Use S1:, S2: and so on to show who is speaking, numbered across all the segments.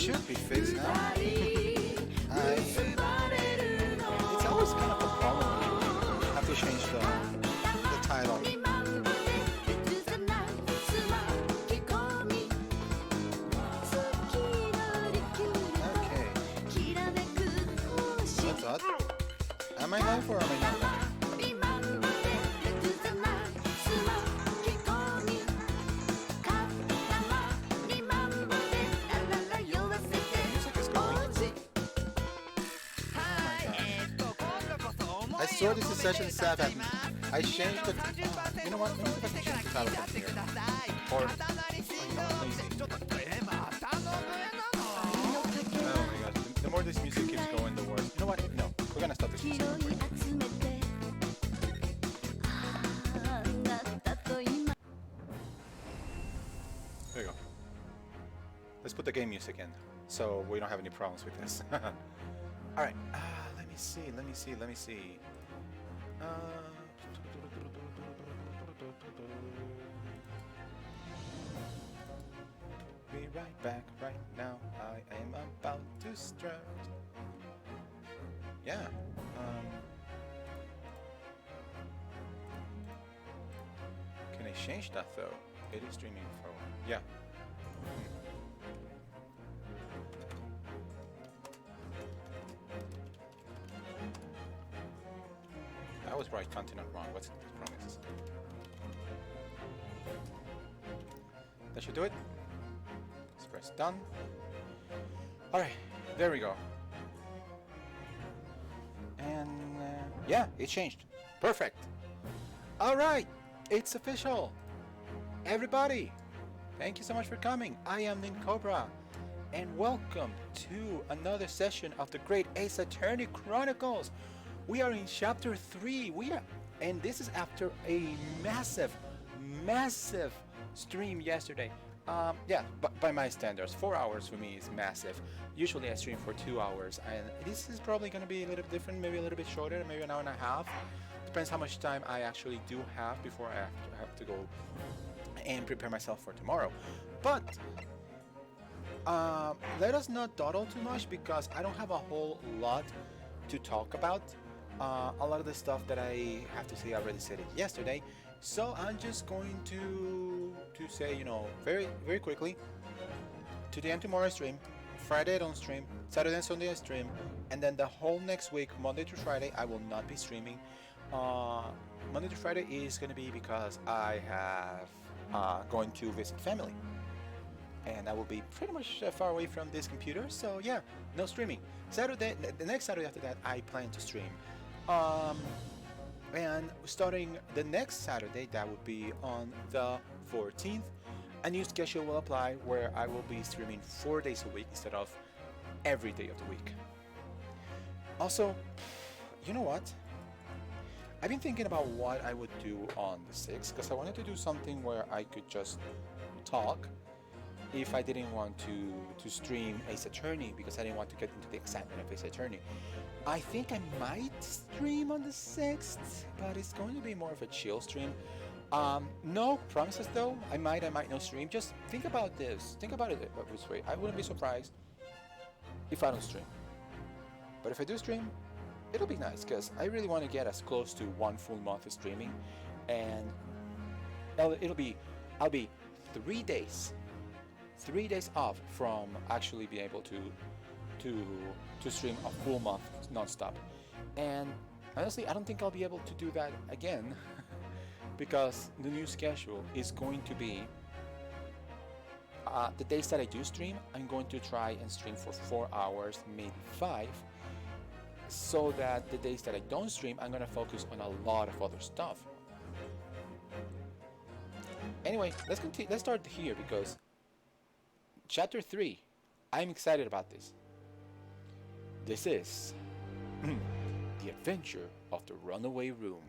S1: should be fixed now. It's always kind of a problem. Have to change the title. Okay. What's that? Am I live or am I not live? Music is going. I saw this is session 7. I changed the. You know what? Let me see if I can change the title from here. Or. Oh, you know what? Let me see. Oh my gosh. The more this music keeps going, the worse. You know what? No. We're gonna stop this music. There you go. Let's put the game music in so we don't have any problems with this. Alright. Let me see. Let me see. Let me see. Be right back right now. I am about to start. Yeah. Can I change that though? It is streaming for yeah. I was right, continent wrong. What's wrong is this? That should do it. Let's press done. Alright, there we go. And yeah, it changed. Perfect. Alright, it's official. Everybody, thank you so much for coming. I am Nin Cobra, and welcome to another session of the Great Ace Attorney Chronicles. We are in chapter 3. And this is after a massive stream yesterday. Yeah, but by my standards, 4 hours for me is massive. Usually I stream for 2 hours, and this is probably going to be a little different, maybe a little bit shorter, maybe an hour and a half. Depends how much time I actually do have before I have to go and prepare myself for tomorrow. But let us not dawdle too much because I don't have a whole lot to talk about. A lot of the stuff that I have to say I already said it yesterday, so I'm just going to say, you know, very quickly. Today and tomorrow I stream, Friday I don't stream, Saturday and Sunday I stream, and then the whole next week, Monday to Friday, I will not be streaming. Monday to Friday is going to be because I have going to visit family, and I will be pretty much far away from this computer, so yeah, no streaming. Saturday, the next Saturday after that, I plan to stream. And starting the next Saturday, that would be on the 14th, a new schedule will apply where I will be streaming 4 days a week instead of every day of the week. Also, you know what? I've been thinking about what I would do on the 6th because I wanted to do something where I could just talk if I didn't want to stream Ace Attorney because I didn't want to get into the excitement of Ace Attorney. I think I might stream on the 6th, but it's going to be more of a chill stream. No promises though. I might not stream. Just think about this. Think about it this way. I wouldn't be surprised if I don't stream. But if I do stream, it'll be nice because I really want to get as close to 1 full month of streaming, and I'll be 3 days. 3 days off from actually being able to stream a full month non-stop. And honestly, I don't think I'll be able to do that again because the new schedule is going to be the days that I do stream, I'm going to try and stream for 4 hours, maybe 5, so that the days that I don't stream, I'm going to focus on a lot of other stuff. Anyway, let's start here because Chapter 3, I'm excited about this. This is The Adventure of the Runaway Room.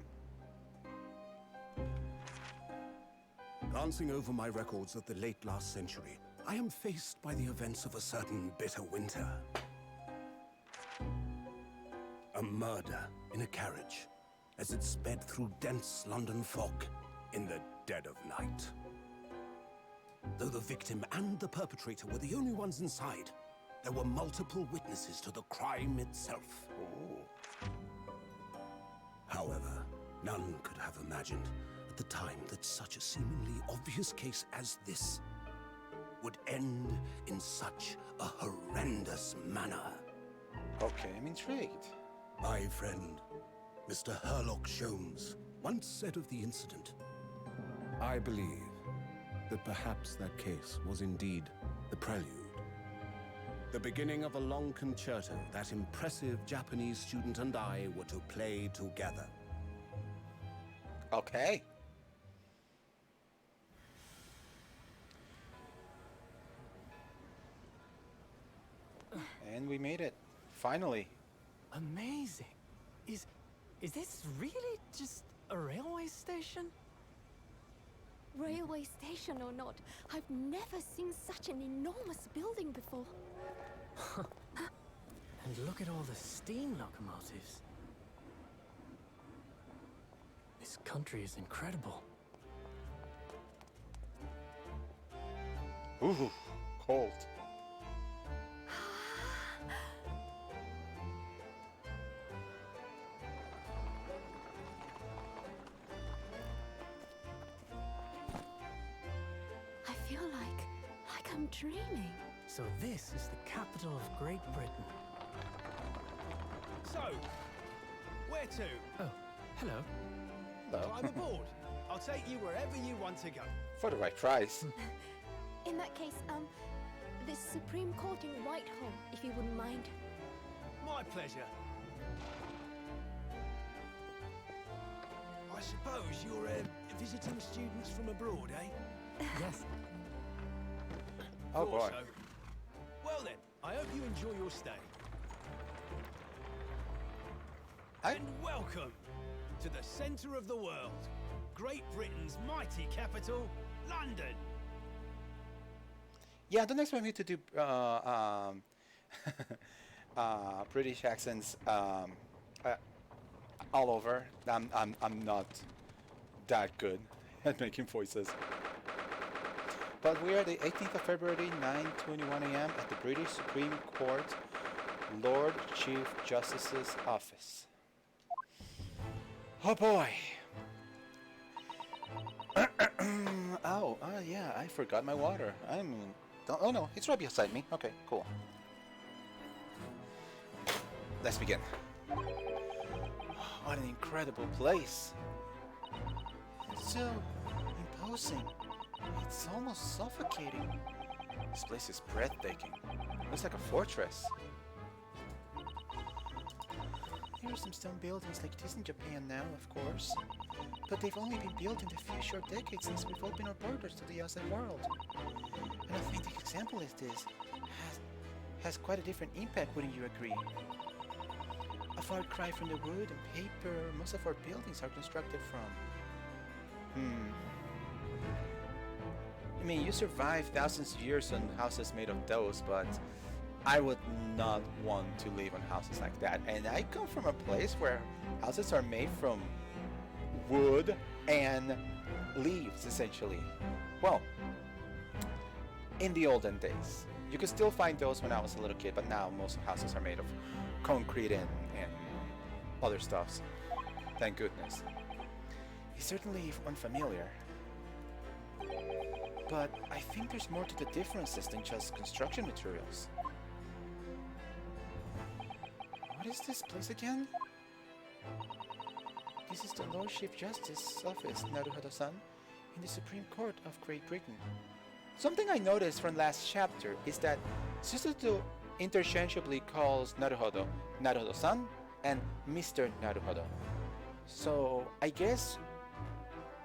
S2: Glancing over my records of the late last century, I am faced by the events of a certain bitter winter. A murder in a carriage as it sped through dense London fog in the dead of night. Though the victim and the perpetrator were the only ones inside, There were multiple witnesses to the crime itself.
S1: Ooh.
S2: However, none could have imagined at the time that such a seemingly obvious case as this would end in such a horrendous manner.
S1: Okay, I'm intrigued.
S2: My friend, Mr. Herlock Sholmes, once said of the incident, I believe that perhaps that case was indeed the prelude. The beginning of a long concerto that impressive Japanese student and I were to play together.
S1: Okay. And we made it. Finally.
S3: Amazing. Is this really just a railway station?
S4: Railway station or not, I've never seen such an enormous building before.
S3: And look at all the steam locomotives. This country is incredible.
S1: Ooh, cold.
S4: I feel like I'm dreaming.
S3: So this is the capital of Great Britain.
S5: So, where to?
S3: Oh, hello.
S1: Hello.
S5: I'm aboard. I'll take you wherever you want to go.
S1: For the right price.
S4: In that case, the Supreme Court in Whitehall, if you wouldn't mind.
S5: My pleasure. I suppose you're visiting students from abroad, eh?
S3: Yes.
S1: Oh
S5: Thought
S1: boy.
S5: so. Well then, I hope you enjoy your stay.
S1: I-
S5: And welcome to the centre of the world, Great Britain's mighty capital, London.
S1: Yeah, don't expect me to do British accents all over. I'm not that good at making voices. But we are the 18th of February, 9:21 a.m. at the British Supreme Court, Lord Chief Justice's office. Oh boy. Yeah, I forgot my water. Oh no, it's right beside me. Okay, cool. Let's begin. What an incredible place. So imposing. It's almost suffocating. This place is breathtaking. Looks like a fortress. There are some stone buildings like this in Japan now, of course. But they've only been built in the few short decades since we've opened our borders to the outside world. An authentic example of this has quite a different impact, wouldn't you agree? A far cry from the wood and paper most of our buildings are constructed from. I mean, you survive thousands of years on houses made of those, but I would not want to live on houses like that. And I come from a place where houses are made from wood and leaves, essentially. Well, in the olden days. You could still find those when I was a little kid, but now most houses are made of concrete and other stuffs. Thank goodness. It's certainly unfamiliar. But I think there's more to the differences than just construction materials. What is this place again? This is the Lord Chief Justice's office, Naruhodo-san, in the Supreme Court of Great Britain. Something I noticed from last chapter is that Suzuto interchangeably calls Naruhodo Naruhodo-san and Mr. Naruhodo. So I guess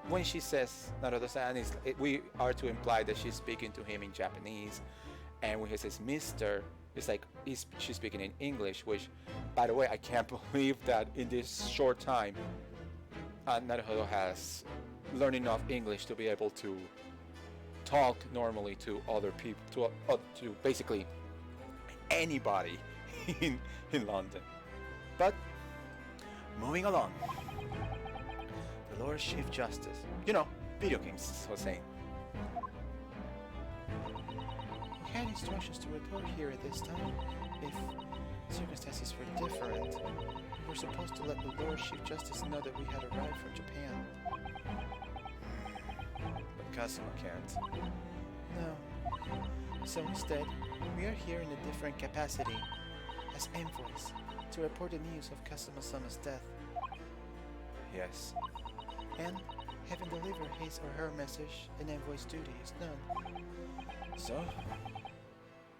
S1: when she says Naruhodo-san, we are to imply that she's speaking to him in Japanese, and when he says Mr., it's like she's speaking in English, which, by the way, I can't believe that in this short time, Naruhodo has learned enough English to be able to talk normally to other people, to basically anybody in London. But moving along, the Lord Chief Justice, you know, video games, I was saying. We had instructions to report here at this time. If circumstances were different, we were supposed to let the Lord Chief Justice know that we had arrived from Japan. But Kazuma can't. No. So instead, we are here in a different capacity, as envoys, to report the news of Kazuma-sama's death. Yes. And having delivered his or her message, an envoy's duty is done. So,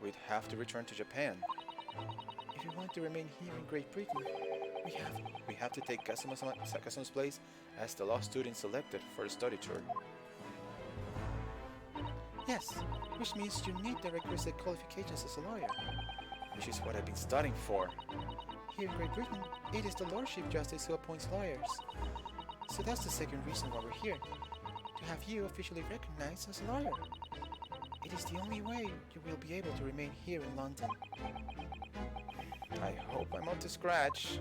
S1: we'd have to return to Japan. If you want to remain here in Great Britain, we have to take Kazuma's place as the law student selected for the study tour. Yes, which means you need the requisite qualifications as a lawyer, which is what I've been studying for. Here in Great Britain, it is the Lord Chief Justice who appoints lawyers. So that's the second reason why we're here, to have you officially recognized as a lawyer. It is the only way you will be able to remain here in London. I hope I'm up to scratch.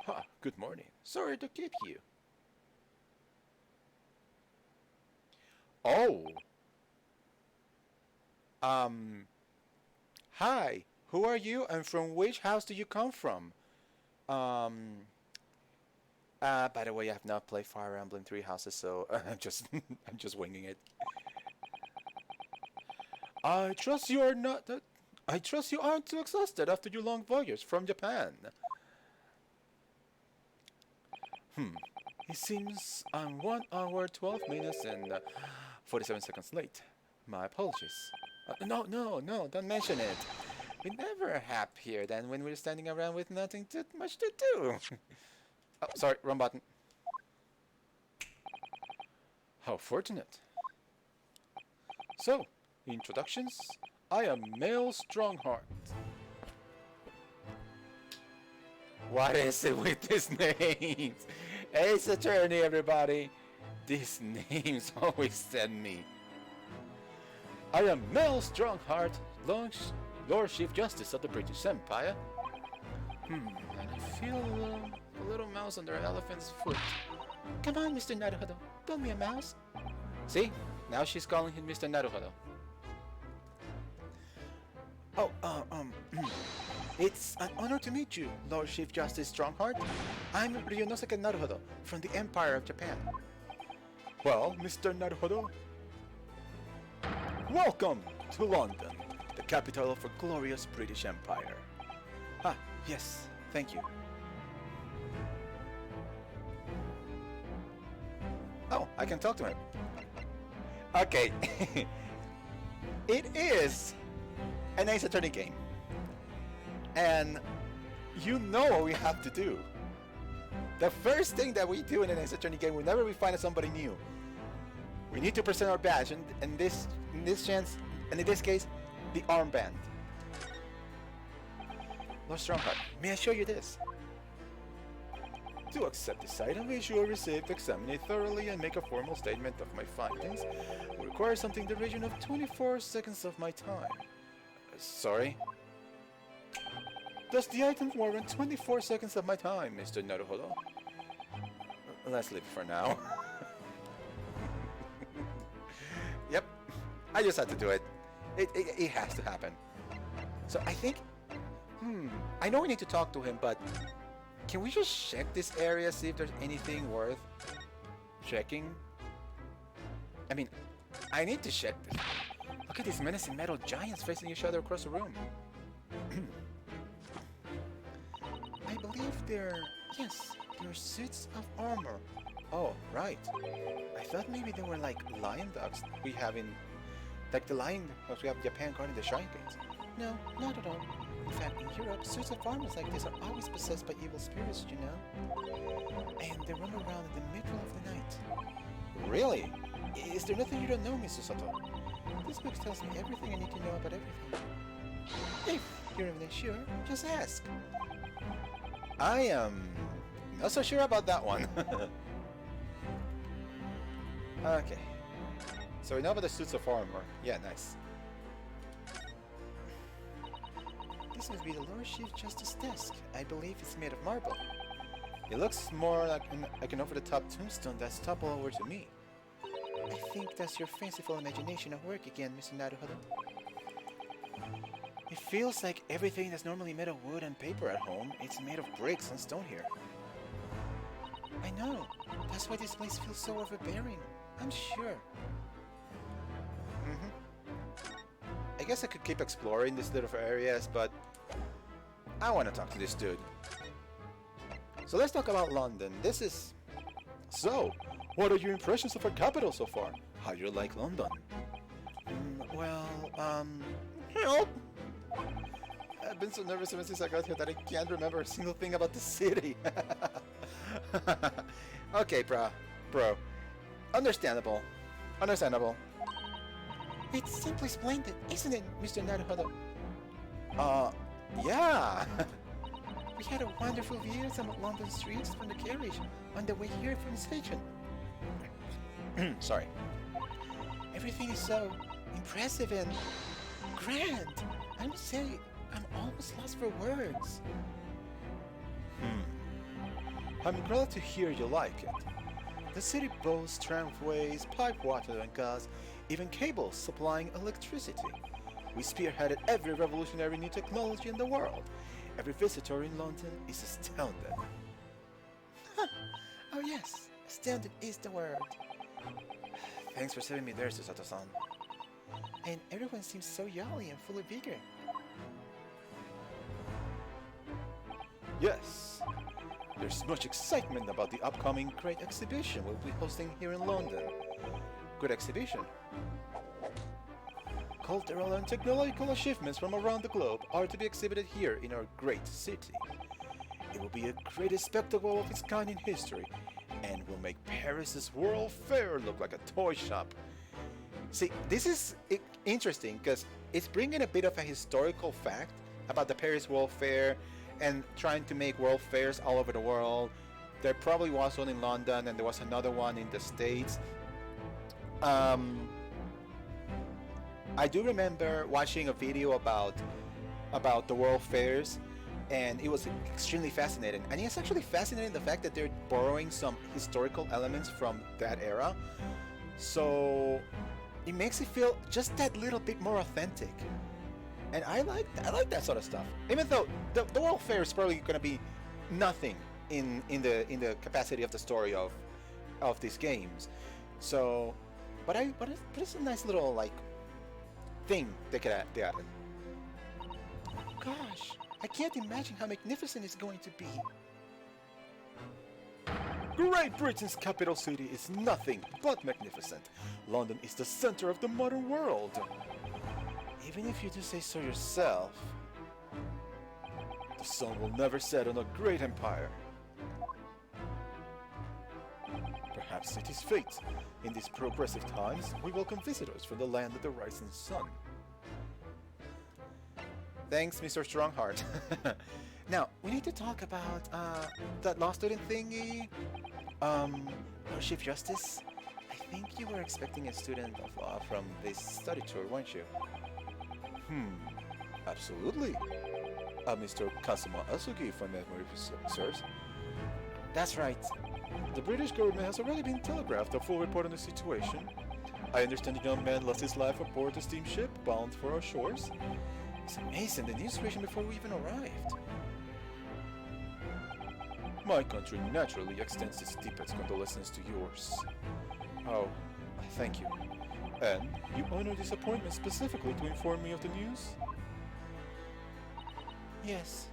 S1: Ha, good morning. Sorry to keep you. Oh. Hi. Who are you and from which house do you come from? By the way, I have not played Fire Emblem Three Houses, so I'm just winging it. I trust you aren't too exhausted after your long voyage from Japan. It seems I'm 1 hour 12 minutes and 47 seconds late. My apologies. No, don't mention it. We never happier than when we're standing around with nothing too much to do. Oh, sorry, wrong button. How fortunate. So, introductions. I am Male Strongheart. What is it with these names? Ace Attorney, everybody. These names always send me. I am Male Strongheart, Lord Chief Justice of the British Empire. And I feel a little mouse under an elephant's foot. Come on, Mr. Naruhodo. Build me a mouse. See? Now she's calling him Mr. Naruhodo. Oh, it's an honor to meet you, Lord Chief Justice Strongheart. I'm Ryunosuke Naruhodo from the Empire of Japan. Well, Mr. Naruhodo, welcome to London, the capital of a glorious British Empire. Ah, yes, thank you. Oh, I can talk to him. Okay. It is an Ace Attorney game. And you know what we have to do. The first thing that we do in an Ace Attorney game whenever we find somebody new, we need to present our badge, and in this case, the armband. Lord Strongheart, may I show you this? To accept this item, issue a receipt, examine it thoroughly, and make a formal statement of my findings will require something in the region of 24 seconds of my time. Sorry? Does the item warrant 24 seconds of my time, Mr. Naruhodo? Let's leave it for now. Yep, I just had to do it. It has to happen. So I think, I know we need to talk to him, but can we just check this area, see if there's anything worth checking? I mean, I need to check this. Look at these menacing metal giants facing each other across the room. I believe they're suits of armor. Oh, right. I thought maybe they were like lion dogs we have in, like the lion dogs we have in Japan guarding the shrine gates. No, not at all. In fact, in Europe, suits of armor like this are always possessed by evil spirits, you know? And they run around in the middle of the night. Really? Is there nothing you don't know, Mr. Soto? This book tells me everything I need to know about everything. If you're really sure, just ask. I am not so sure about that one. Okay. So we know about the suits of armor. Yeah, nice. This must be the Lord Chief Justice desk. I believe it's made of marble. It looks more like an over-the-top tombstone that's toppled over to me. I think that's your fanciful imagination at work again, Mr. Naruhodo. It feels like everything that's normally made of wood and paper at home, it's made of bricks and stone here. I know. That's why this place feels so overbearing. I'm sure. I guess I could keep exploring these little areas, but I want to talk to this dude. So let's talk about London. This is... So, what are your impressions of our capital so far? How do you like London? Help! I've been so nervous ever since I got here that I can't remember a single thing about the city. Okay, bro. Understandable. It's simply splendid, isn't it, Mr. Naruhodo? Yeah. We had a wonderful view of some of London streets from the carriage on the way here from the station. Sorry. Everything is so impressive and grand. I must say, I'm almost lost for words. I'm glad to hear you like it. The city boasts tramways, pipe water and gas, even cables supplying electricity. We spearheaded every revolutionary new technology in the world. Every visitor in London is astounded. Oh yes, astounded is the word. Thanks for saving me there, Susato-san. And everyone seems so jolly and full of vigor. Yes, there's much excitement about the upcoming great exhibition we'll be hosting here in London. Good exhibition. Cultural and technological achievements from around the globe are to be exhibited here in our great city. It will be a great spectacle of its kind in history, and will make Paris's World Fair look like a toy shop. See, this is interesting because it's bringing a bit of a historical fact about the Paris World Fair and trying to make world fairs all over the world. There probably was one in London and there was another one in the States. I do remember watching a video about the world fairs, and it was extremely fascinating. And it's actually fascinating the fact that they're borrowing some historical elements from that era. So it makes it feel just that little bit more authentic. And I like that sort of stuff. Even though the world fair is probably going to be nothing in the capacity of the story of these games. So, but it's a nice little like thing they added. Gosh, I can't imagine how magnificent it's going to be. Great Britain's capital city is nothing but magnificent. London is the center of the modern world. Even if you do say so yourself, the sun will never set on a great empire. Perhaps it is fate. In these progressive times, we welcome visitors from the land of the rising sun. Thanks, Mr. Strongheart. Now, we need to talk about that law student thingy. Lord Chief Justice, I think you were expecting a student of law from this study tour, weren't you? Absolutely. Mr. Kazuma Asugi, if my memory serves. That's right. The British government has already been telegraphed a full report on the situation. I understand the young man lost his life aboard the steamship bound for our shores. It's amazing, the news reached him before we even arrived. My country naturally extends its deepest condolences to yours. Oh, thank you. And you honor this appointment specifically to inform me of the news? Yes.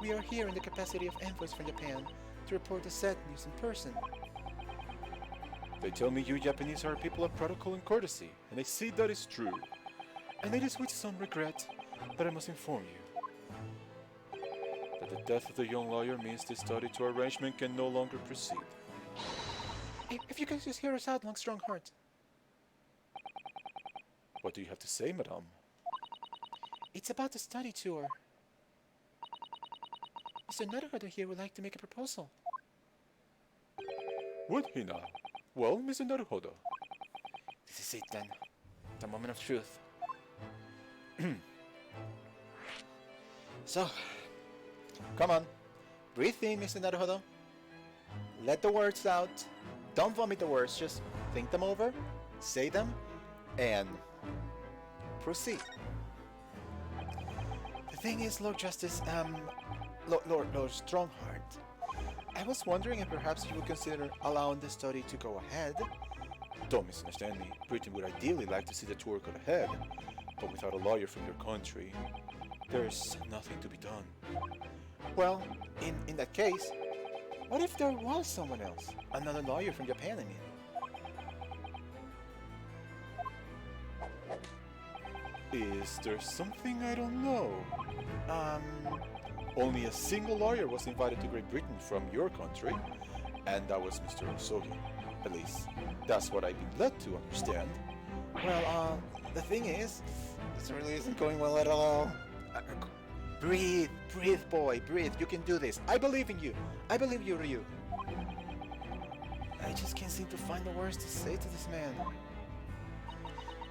S1: We are here in the capacity of envoys from Japan to report the sad news in person. They tell me you Japanese are people of protocol and courtesy, and I see that is true. And it is with some regret that I must inform you that the death of the young lawyer means this study tour arrangement can no longer proceed. If you guys just hear us out, Strongheart. What do you have to say, madame? It's about the study tour. Mr. Naruhodo here would like to make a proposal. Would he now? Well, Mr. Naruhodo. This is it then. The moment of truth. So, come on. Breathe in, Mr. Naruhodo. Let the words out. Don't vomit the words, just think them over, say them, and proceed. The thing is, Lord Justice, Lord Strongheart, I was wondering if perhaps you would consider allowing the study to go ahead. Don't misunderstand me. Britain would ideally like to see the tour go ahead, but without a lawyer from your country, there's nothing to be done. Well, in that case, what if there was someone else? Another lawyer from Japan, I mean. Is there something I don't know? Only a single lawyer was invited to Great Britain from your country, and that was Mr. Osogi. At least, that's what I've been led to understand. Well, the thing is, this really isn't going well at all. Breathe, boy, breathe. You can do this. I believe in you. I believe you, Ryu. I just can't seem to find the words to say to this man.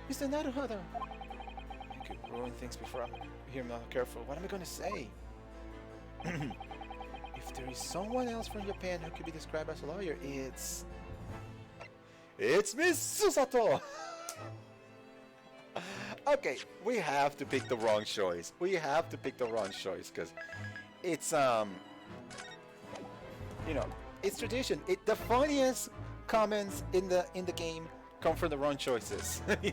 S1: Mr. Naruhodo. I could ruin things before I'm here not careful. What am I going to say? If there is someone else from Japan who could be described as a lawyer, it's Miss Susato! Okay, we have to pick the wrong choice. We have to pick the wrong choice because it's you know, it's tradition. The funniest comments in the game come from the wrong choices. Yeah.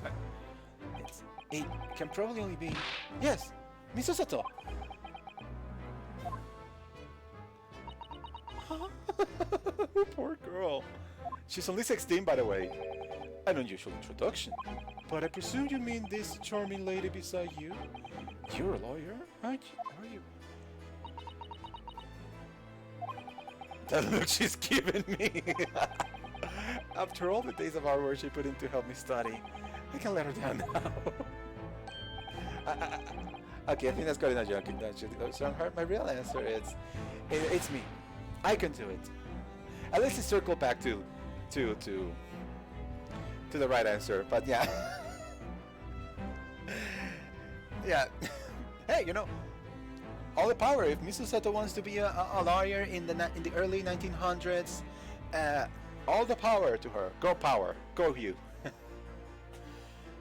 S1: It can probably only be yes, Miss Susato. Poor girl. She's only 16, by the way. An unusual introduction. But I presume you mean this charming lady beside you? You're a lawyer, aren't you? Are you? That look she's giving me. After all the days of hard work she put in to help me study, I can let her down now. Okay, I think that's good enough, joking. My real answer is, it's me. I can do it. At least circle back to the right answer. But yeah, yeah. Hey, you know, all the power. If Miss Susato wants to be a lawyer in the early 1900s, all the power to her. Go power, go you.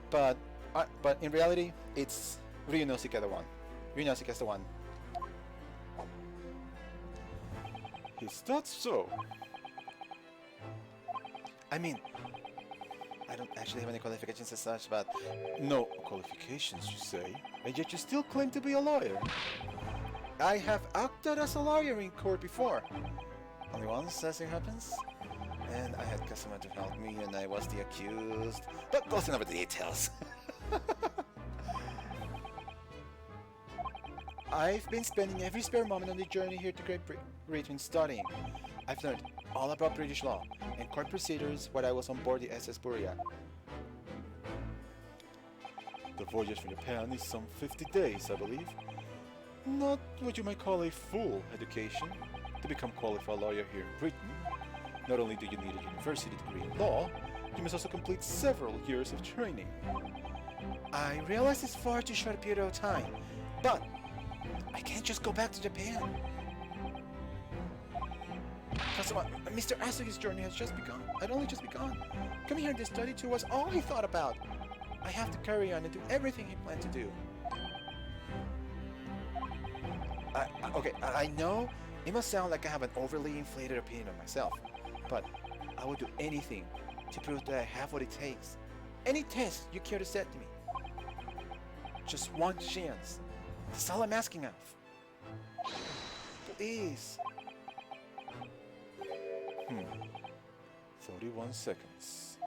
S1: But in reality, it's Ryunosuke the one. Ryunosuke's the one. Is that so? I mean, I don't actually have any qualifications as such, but no qualifications, you say, and yet you still claim to be a lawyer. I have acted as a lawyer in court before. Only once, as it happens. And I had customer to help me, and I was the accused. But goes over the details. I've been spending every spare moment on the journey here to Great Britain studying. I've learned all about British law and court procedures while I was on board the SS Buria. The voyage from Japan is some 50 days, I believe. Not what you might call a full education. To become qualified lawyer here in Britain, not only do you need a university degree in law, you must also complete several years of training. I realize it's far too short a period of time, but I can't just go back to Japan. Mr. Asugi's journey has just begun. Had only just begun. Coming here to study tour was all he thought about. I have to carry on and do everything he planned to do. Okay, I know it must sound like I have an overly inflated opinion of myself, but I would do anything to prove that I have what it takes. Any test you care to set to me. Just one chance. That's all I'm asking of. Please. 31 seconds.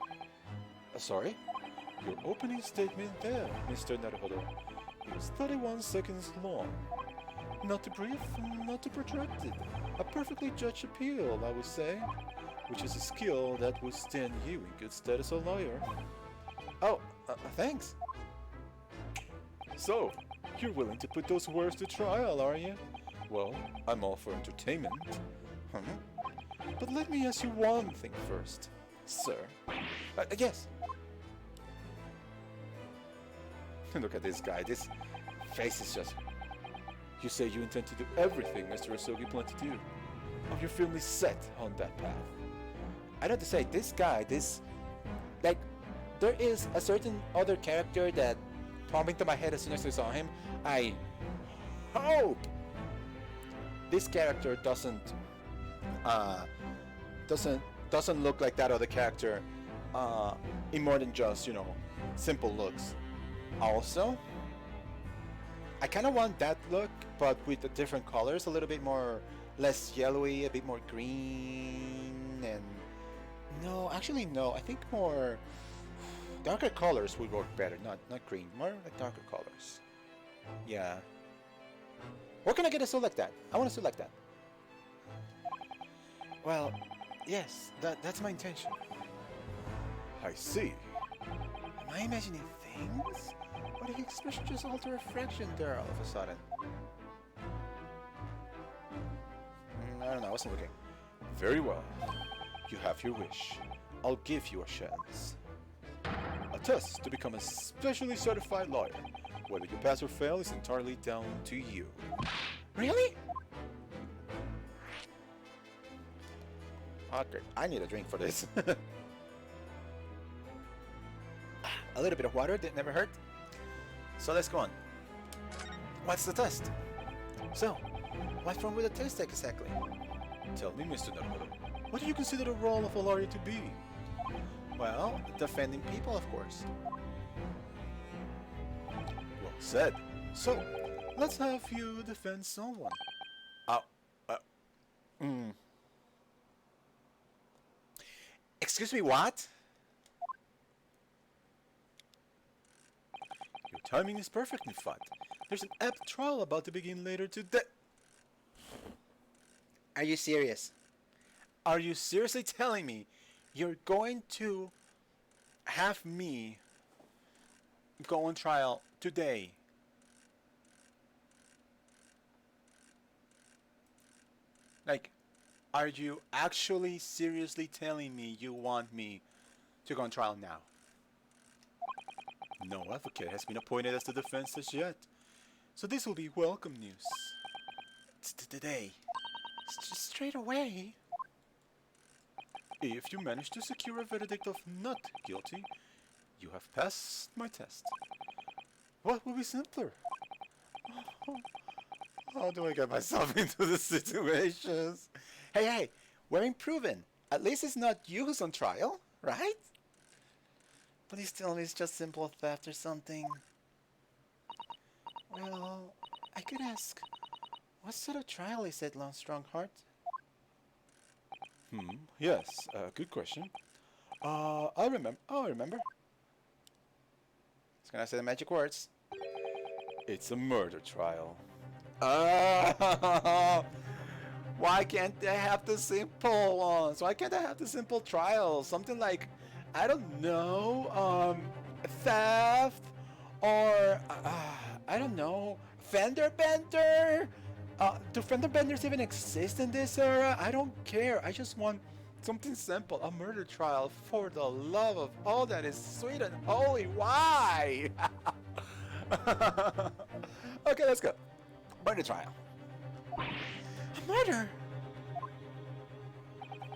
S1: Sorry? Your opening statement there, Mr. Naruhodo, is 31 seconds long. Not too brief, not too protracted. A perfectly judged appeal, I would say. Which is a skill that will stand you in good stead as a lawyer. Oh, thanks. So, you're willing to put those words to trial, are you? Well, I'm all for entertainment. But let me ask you one thing first, sir. Yes. Look at this guy. This face is just... You say you intend to do everything Mr. Osogi planned to do. Oh, you're firmly set on that path. I have to say, this guy, like, there is a certain other character that popped into my head as soon as I saw him. I hope this character uh, doesn't look like that other character in more than just, you know, simple looks. Also, I kind of want that look, but with the different colors, a little bit more, less yellowy, a bit more green, and no, actually no, I think more darker colors would work better. Not green, more like darker colors. Yeah. Where can I get a suit like that? I want a suit like that. Well, yes, that's my intention. I see. Am I imagining things? Or did the expression just alter a fraction there all of a sudden? I don't know, I wasn't looking. Very well. You have your wish. I'll give you a chance. A test to become a specially certified lawyer. Whether you pass or fail is entirely down to you. Really? Okay, I need a drink for this. A little bit of water, that never hurt. So let's go on. What's the test? So, what's wrong with the test exactly? Tell me, Mr. Naruto, what do you consider the role of a lawyer to be? Well, defending people, of course. Well said. So, let's have you defend someone. Excuse me, what? Your timing is perfect, Nifat. There's an apt trial about to begin later today. Are you serious? Are you seriously telling me you're going to have me go on trial today? Like, are you actually seriously telling me you want me to go on trial now? No advocate has been appointed as the defense as yet, so this will be welcome news. It's today. Just straight away. If you manage to secure a verdict of not guilty, you have passed my test. What will be simpler? How do I get myself into the situations? Hey, we're improving. At least it's not you who's on trial, right? Please tell me it's just simple theft or something. Well, I could ask, what sort of trial is it, Lone Strongheart? Yes, good question. I'll remember. It's gonna say the magic words. It's a murder trial. Why can't they have the simple ones? Why can't I have the simple trials? Something like, I don't know, theft, or, I don't know, fender bender? Do fender benders even exist in this era? I don't care. I just want something simple. A murder trial, for the love of all that is sweet and holy. Why? Okay, let's go. Murder trial. A murder?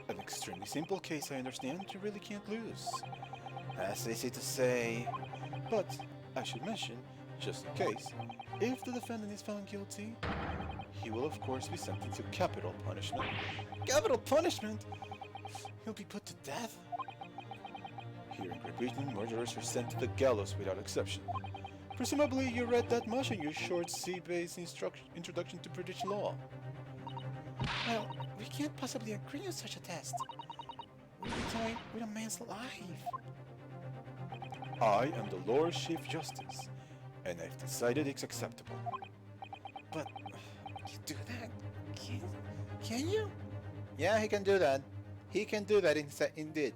S1: An extremely simple case, I understand. You really can't lose. That's easy to say. But I should mention, just in case, if the defendant is found guilty, he will of course be sentenced to capital punishment. Capital punishment? He'll be put to death? Here in Great Britain, murderers are sent to the gallows without exception. Presumably you read that much in your short C-based introduction to British law. Well, we can't possibly agree on such a test. We'll be toying with a man's life. I am the Lord Chief Justice, and I've decided it's acceptable. But, you do that? Can you? Yeah, he can do that. He can do that indeed.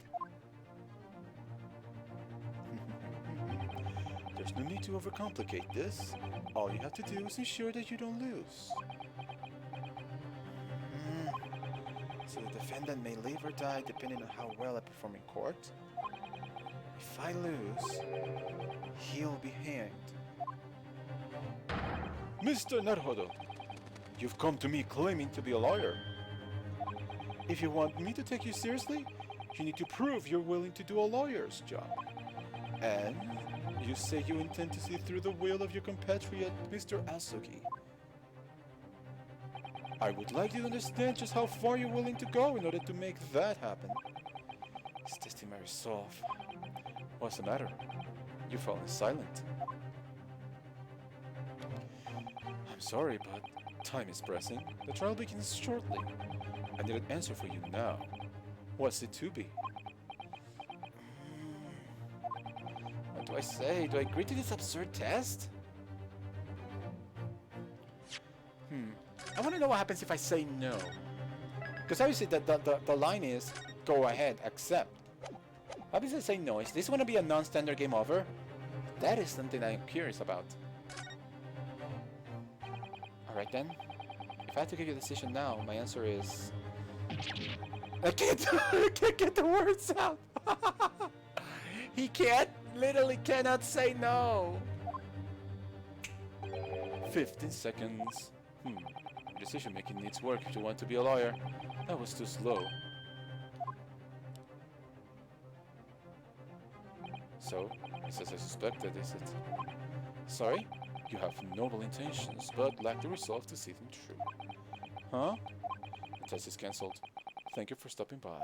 S1: There's no need to overcomplicate this. All you have to do is ensure that you don't lose. So the defendant may live or die depending on how well I perform in court. If I lose, he'll be hanged. Mr. Naruto, you've come to me claiming to be a lawyer. If you want me to take you seriously, you need to prove you're willing to do a lawyer's job. And you say you intend to see through the will of your compatriot, Mr. Asogi. I would like you to understand just how far you're willing to go in order to make that happen. It's testing my resolve. What's the matter? You've fallen silent. I'm sorry, but time is pressing. The trial begins shortly. I need an answer for you now. What's it to be? What do I say? Do I agree to this absurd test? I want to know what happens if I say no. Because obviously the line is, go ahead, accept. What happens if I say no? Is this going to be a non-standard game over? That is something I'm curious about. Alright then. If I had to give you a decision now, my answer is... I can't get the words out! He literally cannot say no! 15 seconds. Decision making needs work if you want to be a lawyer. That was too slow. So, it's as I suspected, is it? Sorry? You have noble intentions, but lack the resolve to see them through. Huh? The test is cancelled. Thank you for stopping by.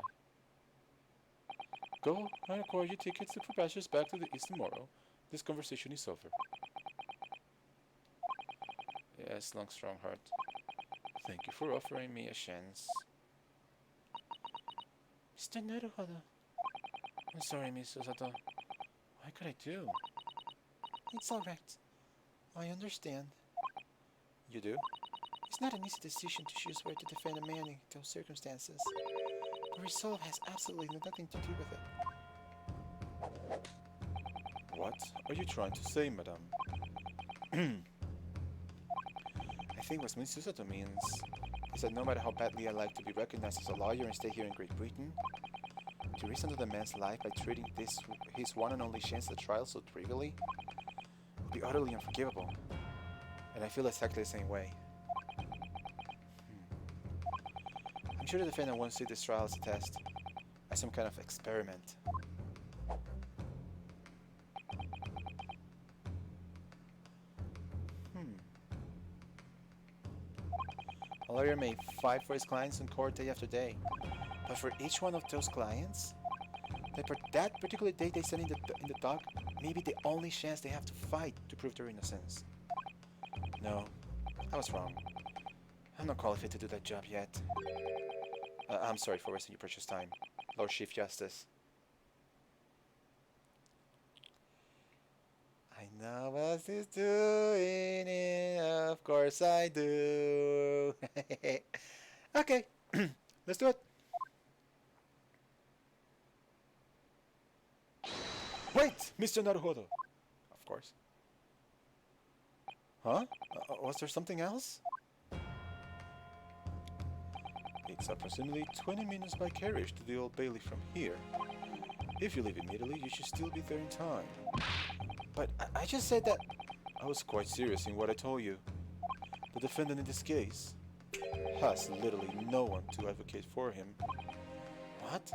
S1: Go and acquire your tickets to passage back to the East tomorrow. This conversation is over. Yes, long strong heart. Thank you for offering me a chance. Mr. Naruhodo. I'm sorry, Miss Osato. What could I do? It's alright. I understand. You do? It's not an easy decision to choose where to defend a man in those circumstances. The resolve has absolutely nothing to do with it. What are you trying to say, madam? I think what Miss Susato means is that no matter how badly I like to be recognized as a lawyer and stay here in Great Britain, to risk another man's life by treating this his one and only chance at trial so trivially would be utterly unforgivable. And I feel exactly the same way. I'm sure the defendant wants to see this trial as a test, as some kind of experiment. A lawyer may fight for his clients in court day after day, but for each one of those clients, that particular day they send in the dock may be the only chance they have to fight to prove their innocence. No, I was wrong. I'm not qualified to do that job yet. I'm sorry for wasting your precious time, Lord Chief Justice. I know what he's doing it, of course I do. Okay, let's do it. Wait, Mr. Naruhodo. Of course. Huh? Was there something else? It's approximately 20 minutes by carriage to the Old Bailey from here. If you leave immediately, you should still be there in time. But I just said that I was quite serious in what I told you. The defendant in this case has literally no one to advocate for him. What?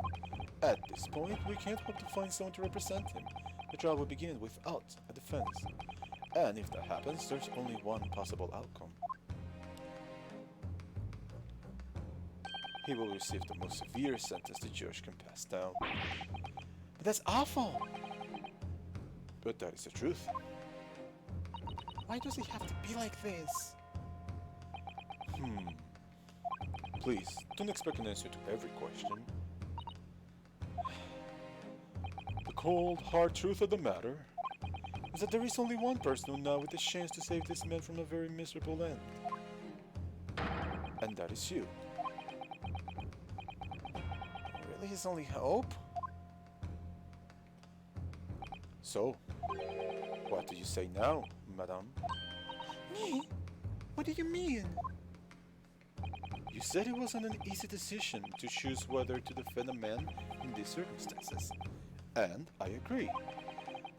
S1: At this point, we can't hope to find someone to represent him. The trial will begin without a defense. And if that happens, there's only one possible outcome. He will receive the most severe sentence the judge can pass down. But that's awful! But that is the truth. Why does he have to be like this? Please, don't expect an answer to every question. The cold, hard truth of the matter is that there is only one person now with the chance to save this man from a very miserable end. And that is you. Really his only hope? So, what do you say now, madame? Me? What do you mean? You said it wasn't an easy decision to choose whether to defend a man in these circumstances. And I agree.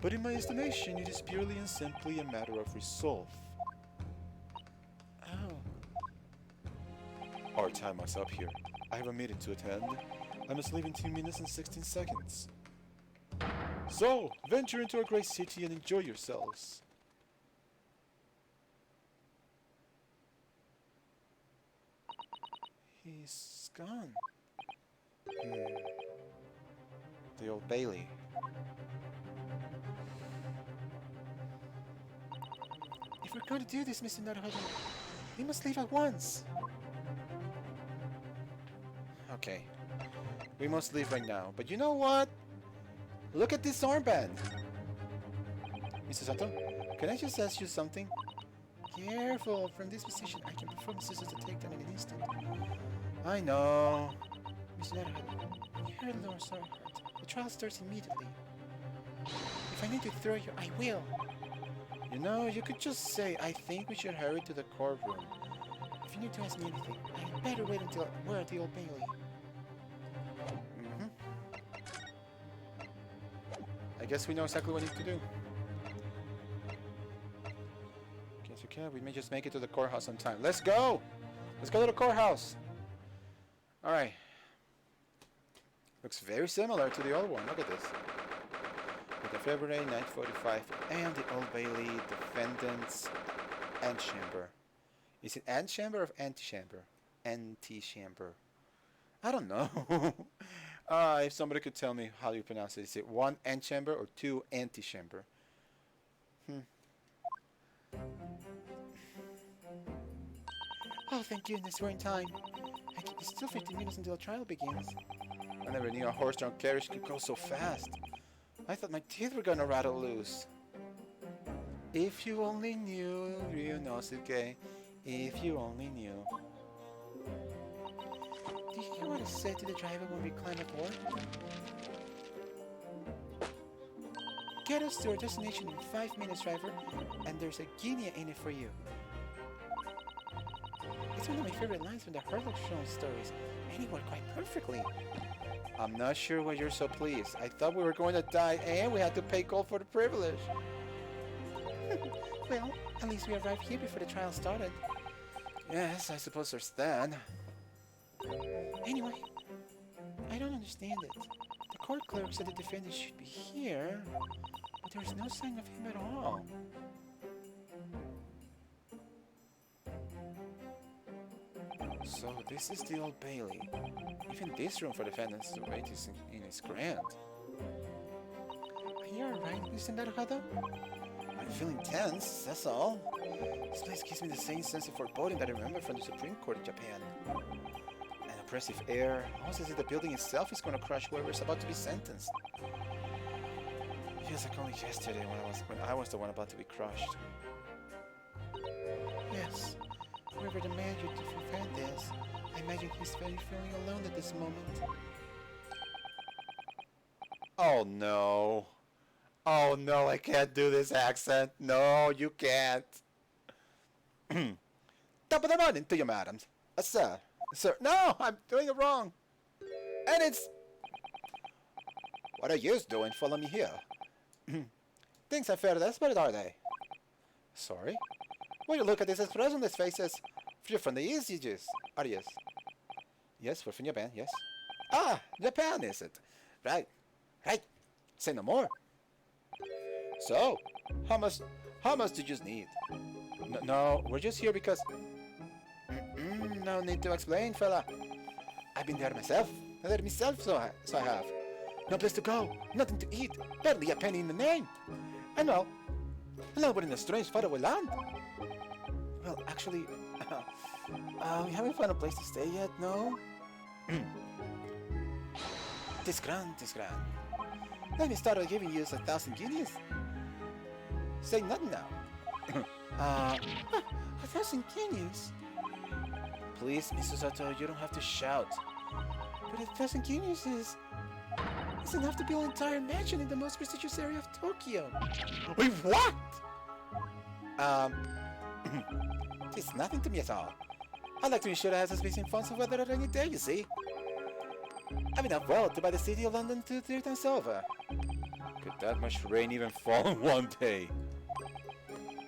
S1: But in my estimation, it is purely and simply a matter of resolve. Oh. Our time is up here. I have a meeting to attend. I must leave in 2 minutes and 16 seconds. So, venture into a great city and enjoy yourselves. He's gone. The Old Bailey. If we're going to do this, Mr. Naruhodo, we must leave at once. Okay. We must leave right now. But you know what? Look at this armband. Mr. Sato, can I just ask you something? Careful. From this position, I can perform scissors to take them in an instant. I know. Mr. Naruhodo, you heard Lord Sarhart. The trial starts immediately. If I need to throw you, I will. You know, you could just say, I think we should hurry to the courtroom. If you need to ask me anything, I'd better wait until we're at the Old Bailey. I guess we know exactly what we need to do. Guess we can. We may just make it to the courthouse on time. Let's go! Let's go to the courthouse! Alright. Looks very similar to the old one. Look at this. With the February 1945 and the Old Bailey defendants antechamber. Is it antechamber or antechamber? Antechamber. I don't know. If somebody could tell me how you pronounce it. Is it 1 antechamber or 2 antechamber? Oh, thank goodness, we're in time. It's still 15 minutes until the trial begins. I never knew a horse-drawn carriage could go so fast. I thought my teeth were gonna rattle loose. If you only knew, Ryunosuke. If you only knew. Do you hear what I said to the driver when we climbed aboard? Get us to our destination in 5 minutes, driver, and there's a guinea in it for you. It's one of my favorite lines from the Herlock Sholmes stories, and it worked quite perfectly. I'm not sure why you're so pleased. I thought we were going to die and we had to pay gold for the privilege. Well, at least we arrived here before the trial started. Yes, I suppose there's that. Anyway, I don't understand it. The court clerk said the defendant should be here, but there's no sign of him at all. So this is the Old Bailey. Even this room for defendants to wait is grand. Are you alright, Mr. Naruhodo? I'm feeling tense, that's all. This place gives me the same sense of foreboding that I remember from the Supreme Court in Japan. An oppressive air, almost as if the building itself is going to crush whoever is about to be sentenced. It feels like only yesterday when I was the one about to be crushed. Yes. Whoever the man you to prevent this, I imagine he's feeling alone at this moment. Oh no. Oh no, I can't do this accent. No, you can't. Top of the morning to you, madams. Sir. Sir. No, I'm doing it wrong. And it's... What are you doing? Follow me here. Things are fair desperate, are they? Sorry? Well, you look at this expression on these faces. You're from the East, are you? Yes, we're from Japan, yes. Ah, Japan, is it? Right. Right. Say no more. So, how much did you need? No, we're just here because... no need to explain, fella. I've been there myself. So I have. No place to go, nothing to eat, barely a penny in the name. And well, we're in a strange faraway land. Well, actually, we haven't found a place to stay yet, no? Tis grand. Let me start by giving you 1,000 guineas. Say nothing now. 1,000 guineas? Please, Mr. Sato, you don't have to shout. But 1,000 guineas is enough to build an entire mansion in the most prestigious area of Tokyo. Wait, what? It's nothing to me at all. I'd like to ensure I have sufficient funds for weather at any day, you see. I've enough wealth to buy the city of London 2-3 times over. Could that much rain even fall in one day?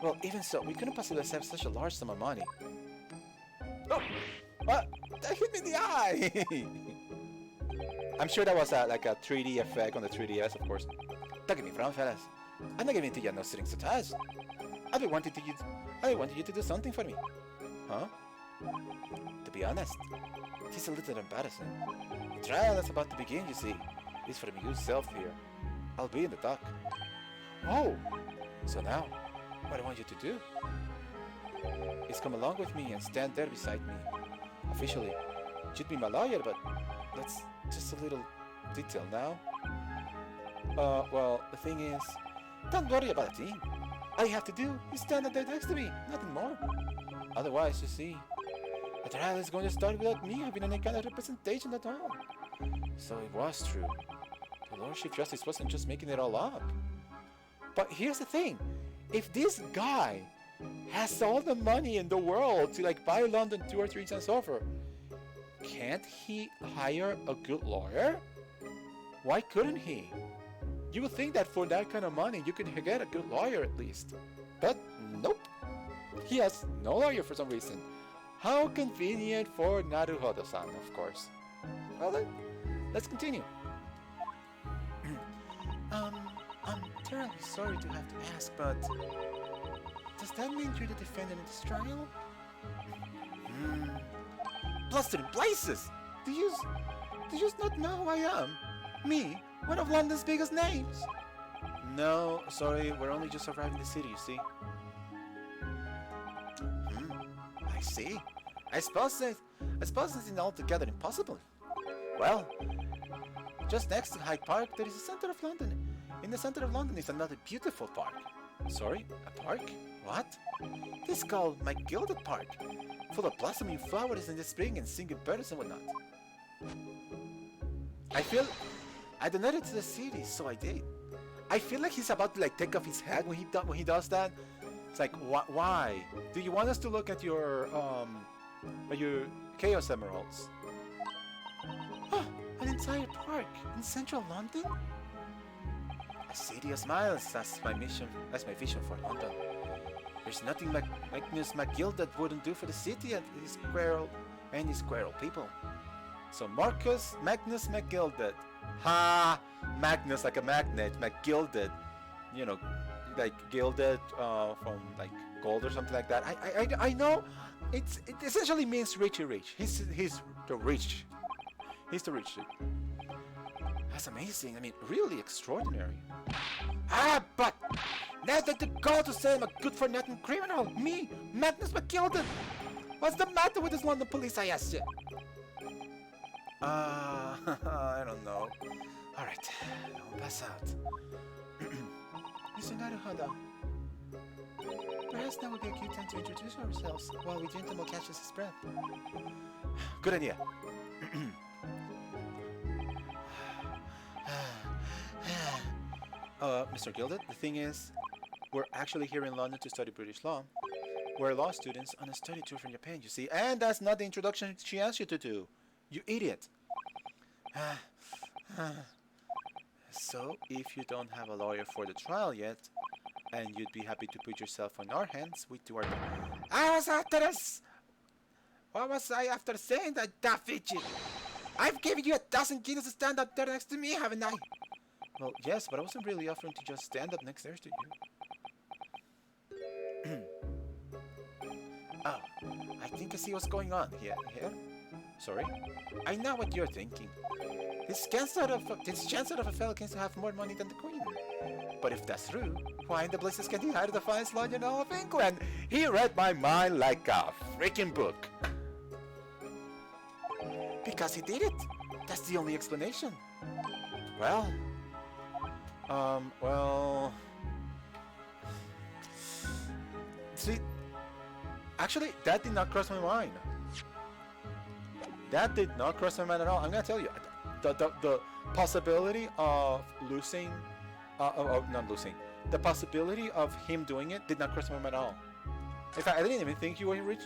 S1: Well, even so, we couldn't possibly accept such a large sum of money. Oh! What? That hit me in the eye! I'm sure that was like a 3D effect on the 3DS, of course. Don't get me wrong, fellas. I'm not giving to you no strings attached. I wanted you to do something for me. Huh? To be honest, it is a little embarrassing. The trial is about to begin, you see. It's from yourself here. I'll be in the dock. Oh! So now, what I want you to do is come along with me and stand there beside me. Officially, you'd be my lawyer, but that's just a little detail now. Well, the thing is, don't worry about a team. All you have to do is stand there next to me, nothing more. Otherwise, you see, the trial is going to start without me having any kind of representation at all. So it was true. The Lord Chief Justice wasn't just making it all up. But here's the thing. If this guy has all the money in the world to like buy London 2 or 3 times over, can't he hire a good lawyer? Why couldn't he? You would think that for that kind of money you could get a good lawyer at least. But nope. He has no lawyer for some reason. How convenient for Naruhodo-san, of course. Well then, let's continue. I'm terribly sorry to have to ask, but does that mean you're the defendant in this trial? Blustered in places! Do you not know who I am? Me, one of London's biggest names. No, sorry, we're only just arrived in the city, you see. I see. I suppose it's altogether impossible. Well, just next to Hyde Park, there is the center of London. In the center of London is another beautiful park. Sorry, a park? What? This is called my Gilded Park, full of blossoming flowers in the spring and singing birds and whatnot. I donated to the city, so I did. I feel like he's about to like take off his hat when he does that. It's like, why? Do you want us to look at your Chaos Emeralds? Oh, an entire park in central London? A city of smiles, that's my mission, that's my vision for London. There's nothing like Magnus McGilded wouldn't do for the city and his squirrel people. So Magnus McGilded. Ha! Magnus like a magnet, McGilded. You know, like gilded from like gold or something like that. I know it essentially means richy rich. He's the rich. He's the rich dude. That's amazing. I mean, really extraordinary. But now that the call to say I'm a good-for-nothing criminal, me, Magnus McGilded. What's the matter with this London police, I asked you? I don't know. Alright, I'll pass out. Mr. Naruhodo, perhaps now would be a cute time to introduce ourselves while we drink will catches his breath. Good idea. Mr. Gilded, the thing is, we're actually here in London to study British law. We're law students on a study tour from Japan, you see, and that's not the introduction she asked you to do. You idiot. So, if you don't have a lawyer for the trial yet, and you'd be happy to put yourself on our hands, we do our... What was I after saying that, Da Vinci? I've given you 1,000 guineas to stand up there next to me, haven't I? Well, yes, but I wasn't really offering to just stand up next there to you. Oh, I think I see what's going on here. Sorry? I know what you're thinking. This chancellor of a fellow can have more money than the Queen. But if that's true, why in the blazes can he hire the finest lawyer in all of England? He read my mind like a freaking book. Because he did it. That's the only explanation. Well... See, actually, that did not cross my mind. That did not cross my mind at all. I'm gonna tell you, the possibility of losing, not losing, the possibility of him doing it did not cross my mind at all. In fact, I didn't even think you were rich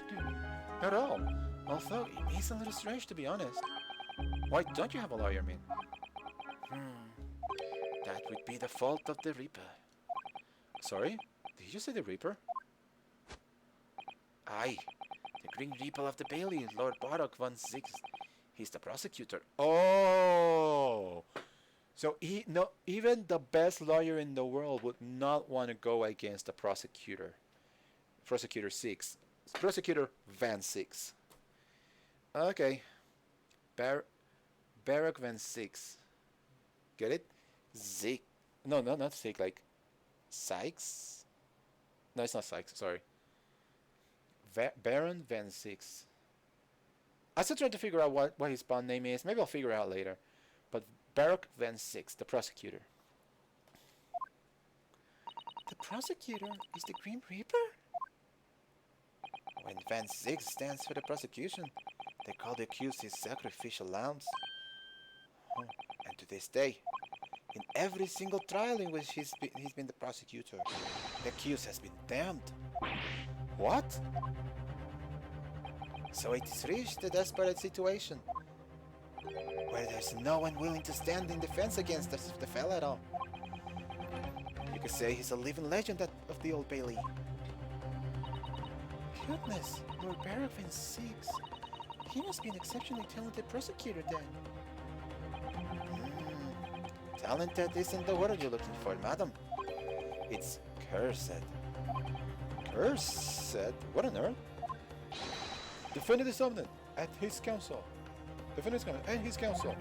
S1: at all. Although, it's a little strange to be honest. Why don't you have a lawyer, man? That would be the fault of the Reaper. Sorry? Did you say the Reaper? Aye. The Green Reaper of the Bailey, Lord Bardock 1/6. He's the prosecutor. Oh! So even the best lawyer in the world would not want to go against the prosecutor. Prosecutor 6. Prosecutor Van 6. Okay. Barak Van 6. Get it? Zeke. No, not Zeke, like Sykes? No, it's not Sykes, sorry. Baron Van 6. I still trying to figure out what his bond name is. Maybe I'll figure it out later. But Barak Van 6, the prosecutor. The prosecutor is the Grim Reaper? When Van 6 stands for the prosecution, they call the accused his sacrificial lambs. Oh, and to this day, in every single trial in which he's been the prosecutor, the accused has been damned. What? So it is reached a desperate situation, where there's no one willing to stand in defense against the fella at all. You could say he's a living legend of the Old Bailey. Goodness, Lord Barak Van 6. He must be an exceptionally talented prosecutor then. Talented isn't the word you're looking for, madam. It's cursed. Cursed? What on earth? Defendant is summoned at his counsel. Defendant is coming and his counsel.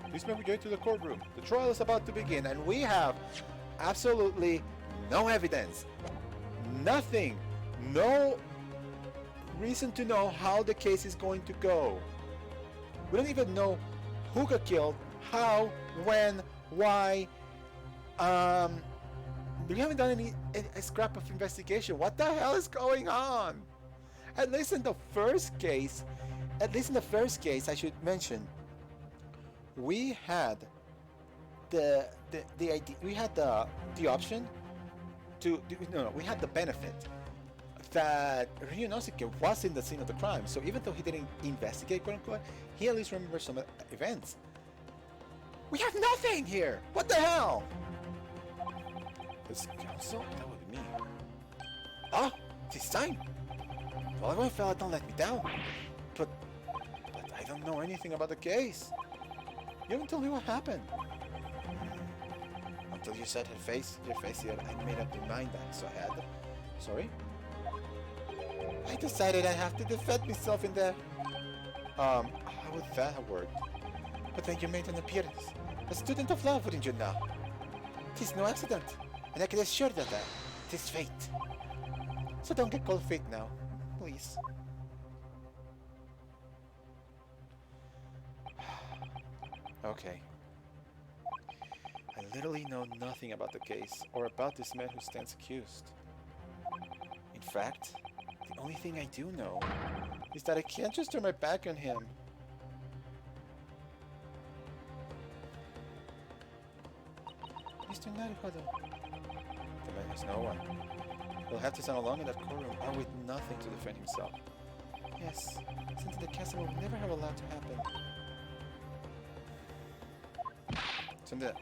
S1: Please may we go to the courtroom. The trial is about to begin and we have absolutely no evidence. Nothing. No reason to know how the case is going to go. We don't even know who got killed, how, when, why. We haven't done a scrap of investigation. What the hell is going on? At least in the first case, I should mention, we had the idea, we had the option to we had the benefit that Ryunosuke was in the scene of the crime. So even though he didn't investigate, quote unquote, he at least remembers some events. We have nothing here. What the hell? This counsel? That would be me. Ah, it's time. Well, my fella, don't let me down. But I don't know anything about the case. You haven't told me what happened. Until you said your face here, I made up my mind that, so I had to. Sorry? I decided I have to defend myself in there. How would that have worked? But then you made an appearance. A student of law, wouldn't you know? 'Tis no accident, and I can assure you that 'tis fate. So don't get cold feet now, please. Okay. I literally know nothing about the case, or about this man who stands accused. In fact, the only thing I do know is that I can't just turn my back on him. Mr. Naruhodo. The man has no one. He'll have to stand alone in that courtroom, or with nothing to defend himself. Yes, something the castle will never have allowed to happen. Send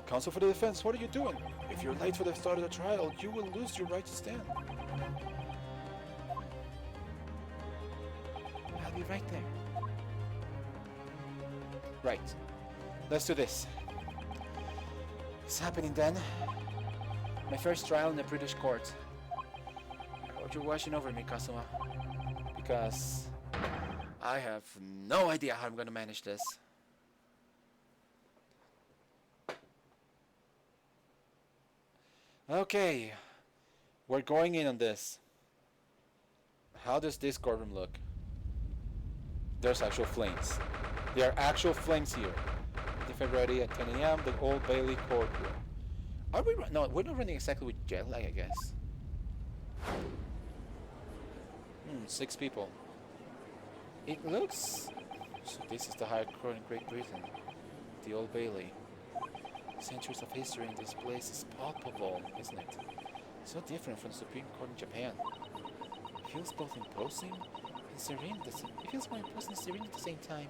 S1: counsel for the defense, what are you doing? If you're late for the start of the trial, you will lose your right to stand. I'll be right there. Right. Let's do this. It's happening then. My first trial in the British court. I hope you're watching over me, Kazuma. Because I have no idea how I'm going to manage this. Okay, we're going in on this. How does this courtroom look? There's actual flames. There are actual flames here. February at 10 a.m. the Old Bailey courtroom. Are we? No, we're not running exactly with jet lag, I guess. 6 people. It looks. So this is the High Court in Great Britain, the Old Bailey. Centuries of history in this place is palpable, isn't it? So different from the Supreme Court in Japan. It feels both imposing and serene. It feels more imposing and serene at the same time.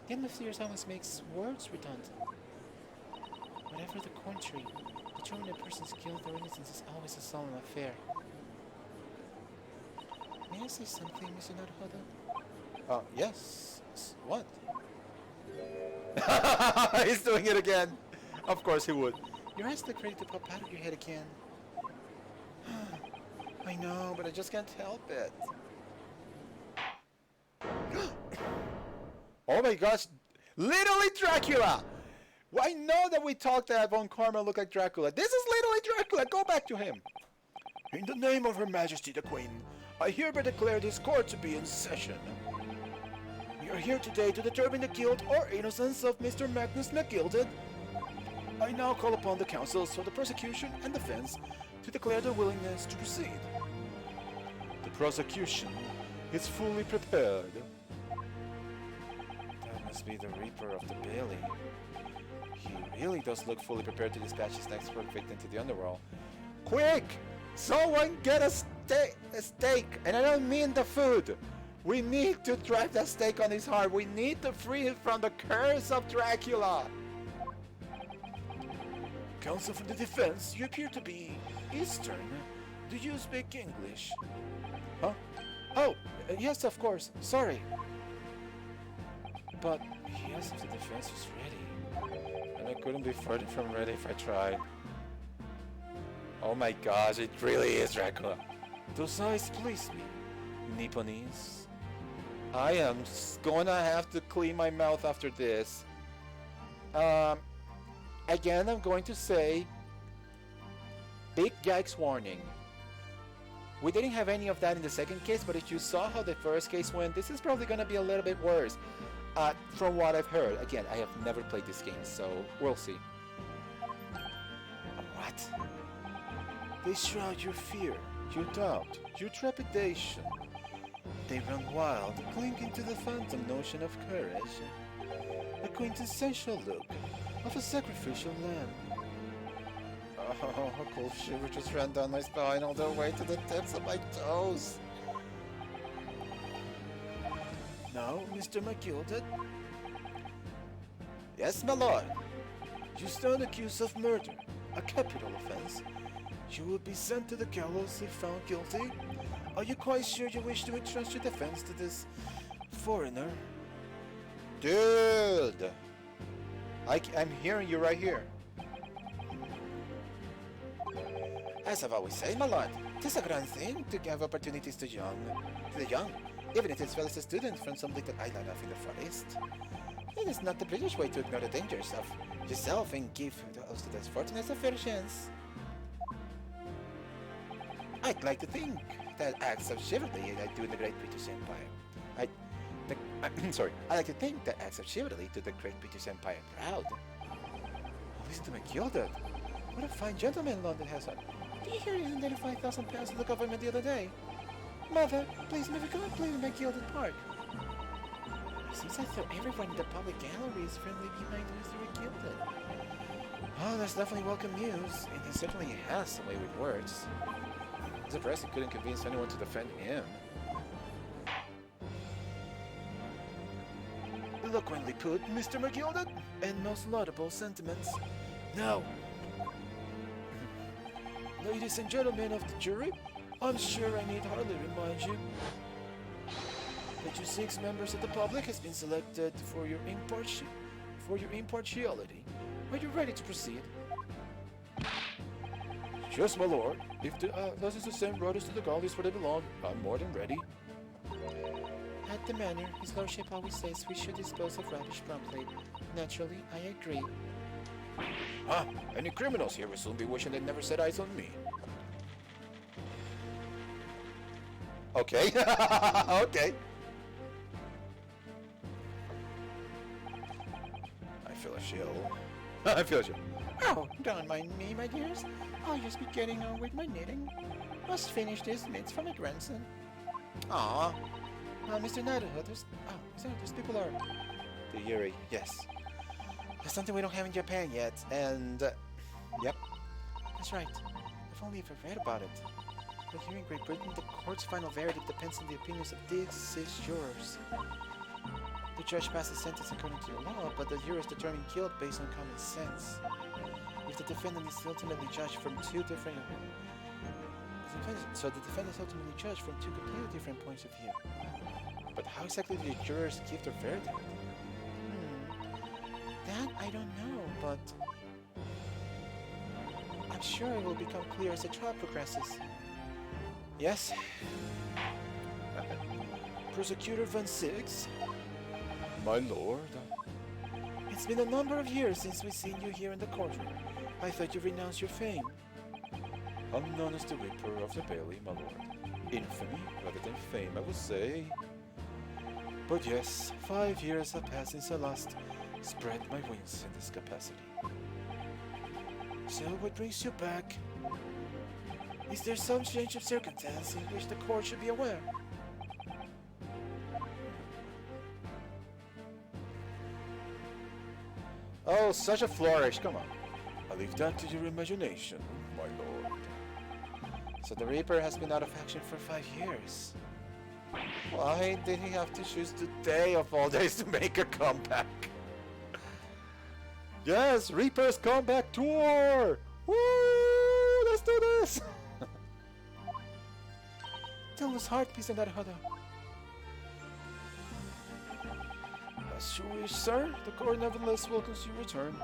S1: The atmosphere almost makes words redundant. Whatever the country, determining a person's guilt or innocence is always a solemn affair. May I say something, Mr. Naruhodo? Yes, What? He's doing it again. Of course he would. Your eyes look ready to pop out of your head again. I know, but I just can't help it. Oh my gosh! Literally Dracula! Well, I know that we talked that Von Karma looked like Dracula. This is literally Dracula! Go back to him! In the name of Her Majesty the Queen, I hereby declare this court to be in session. We are here today to determine the guilt or innocence of Mr. Magnus McGilded. I now call upon the counsels for the prosecution and defense to declare their willingness to proceed. The prosecution is fully prepared. That must be the Reaper of the Bailey. He really does look fully prepared to dispatch his next victim to the underworld. Quick! Someone get a steak! And I don't mean the food! We need to drive that stake on his heart. We need to free him from the curse of Dracula. Counsel for the defense, you appear to be Eastern. Do you speak English? Huh? Oh, yes, of course. Sorry. But he asked if the defense was ready. And I couldn't be further from ready if I tried. Oh my gosh, it really is Dracula. Those eyes please me, Nipponese. I am gonna have to clean my mouth after this. Again, I'm going to say, big yikes warning. We didn't have any of that in the second case, but if you saw how the first case went, this is probably gonna be a little bit worse. From what I've heard. Again, I have never played this game, so we'll see. What? They shroud your fear, your doubt, your trepidation. They run wild, clinging to the phantom notion of courage. The quintessential look of a sacrificial lamb. Oh, a cold shiver just ran down my spine all the way to the tips of my toes. Now, Mr. McGilded? Yes, my lord. You stand accused of murder, a capital offense. You will be sent to the gallows if found guilty. Are you quite sure you wish to entrust your defense to this foreigner? Dude! I'm hearing you right here. As I've always said, my lord, it is a grand thing to give opportunities to the young, even if it's well as a student from some little island off in the forest. It is not the British way to ignore the dangers of yourself and give those to less fortunate a fair chance. I'd like to think that acts of chivalry I do in the Great British Empire. Sorry, I like to think that acts of chivalry to the Great British Empire proud. Oh, listen to McGilded. What a fine gentleman London has on. Did you hear he handed £5,000 to the government the other day? Mother, please never go and play in McGilded Park. Seems like everyone in the public gallery is friendly behind Mr. McGilded. Oh, that's definitely welcome news, and he certainly has a way with words. I'm surprised he couldn't convince anyone to defend him. Eloquently put, Mr. McGilded, and most laudable sentiments. Now, ladies and gentlemen of the jury, I'm sure I need hardly remind you that you 6 members of the public has been selected for your impartiality. Are you ready to proceed? Yes, my lord. If this is the same road as to the galleys where they belong, I'm more than ready. At the manor, his lordship always says we should dispose of rubbish promptly. Naturally, I agree. Ah, any criminals here will soon be wishing they'd never set eyes on me. Okay. Okay. I feel a chill. I feel a chill. Oh, don't mind me, my dears. I'll just be getting on with my knitting. Must finish this mitts for my grandson. Aww. Mr. Nadahood, there's people are... The Yuri, yes. There's something we don't have in Japan yet, and... yep. That's right. I've only ever read about it. But here in Great Britain, the court's final verdict depends on the opinions of this is yours. The judge passes sentence according to the law, but the jurors determine guilt based on common sense. If the defendant is ultimately judged from two different... So the defendant is ultimately judged from two completely different points of view. But how exactly did the jurors give their verdict? That I don't know, but I'm sure it will become clear as the trial progresses. Yes? Prosecutor Van Six? My lord. It's been a number of years since we've seen you here in the courtroom. I thought you renounced your fame. I'm known as the Reaper of the Bailey, my lord. Infamy rather than fame, I would say. But yes, 5 years have passed since I last spread my wings in this capacity. So what brings you back? Is there some change of circumstance in which the court should be aware? Oh, such a flourish, come on. I leave that to your imagination, my lord. So the Reaper has been out of action for 5 years. Why did he have to choose today of all days to make a comeback? Yes, Reaper's comeback tour! Woo! Let's do this! Tell us heartpiece in that huddle. As you wish, sir. The court nevertheless welcomes your return.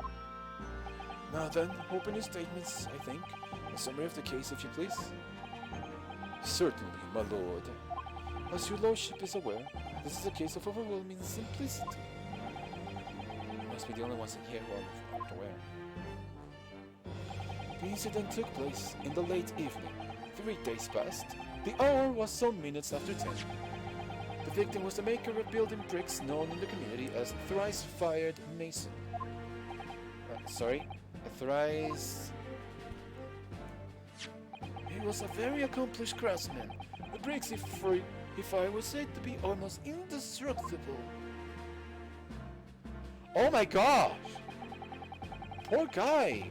S1: Now then, opening statements, I think. A summary of the case, if you please. Certainly, my lord. As your lordship is aware, this is a case of overwhelming simplicity. You must be the only ones in here who aren't aware. The incident took place in the late evening. 3 days passed. The hour was some minutes after 10. The victim was the maker of building bricks known in the community as Thrice-Fired Mason. Thrice... He was a very accomplished craftsman. The bricks, if I were said to be almost indestructible. Oh my gosh! Poor guy!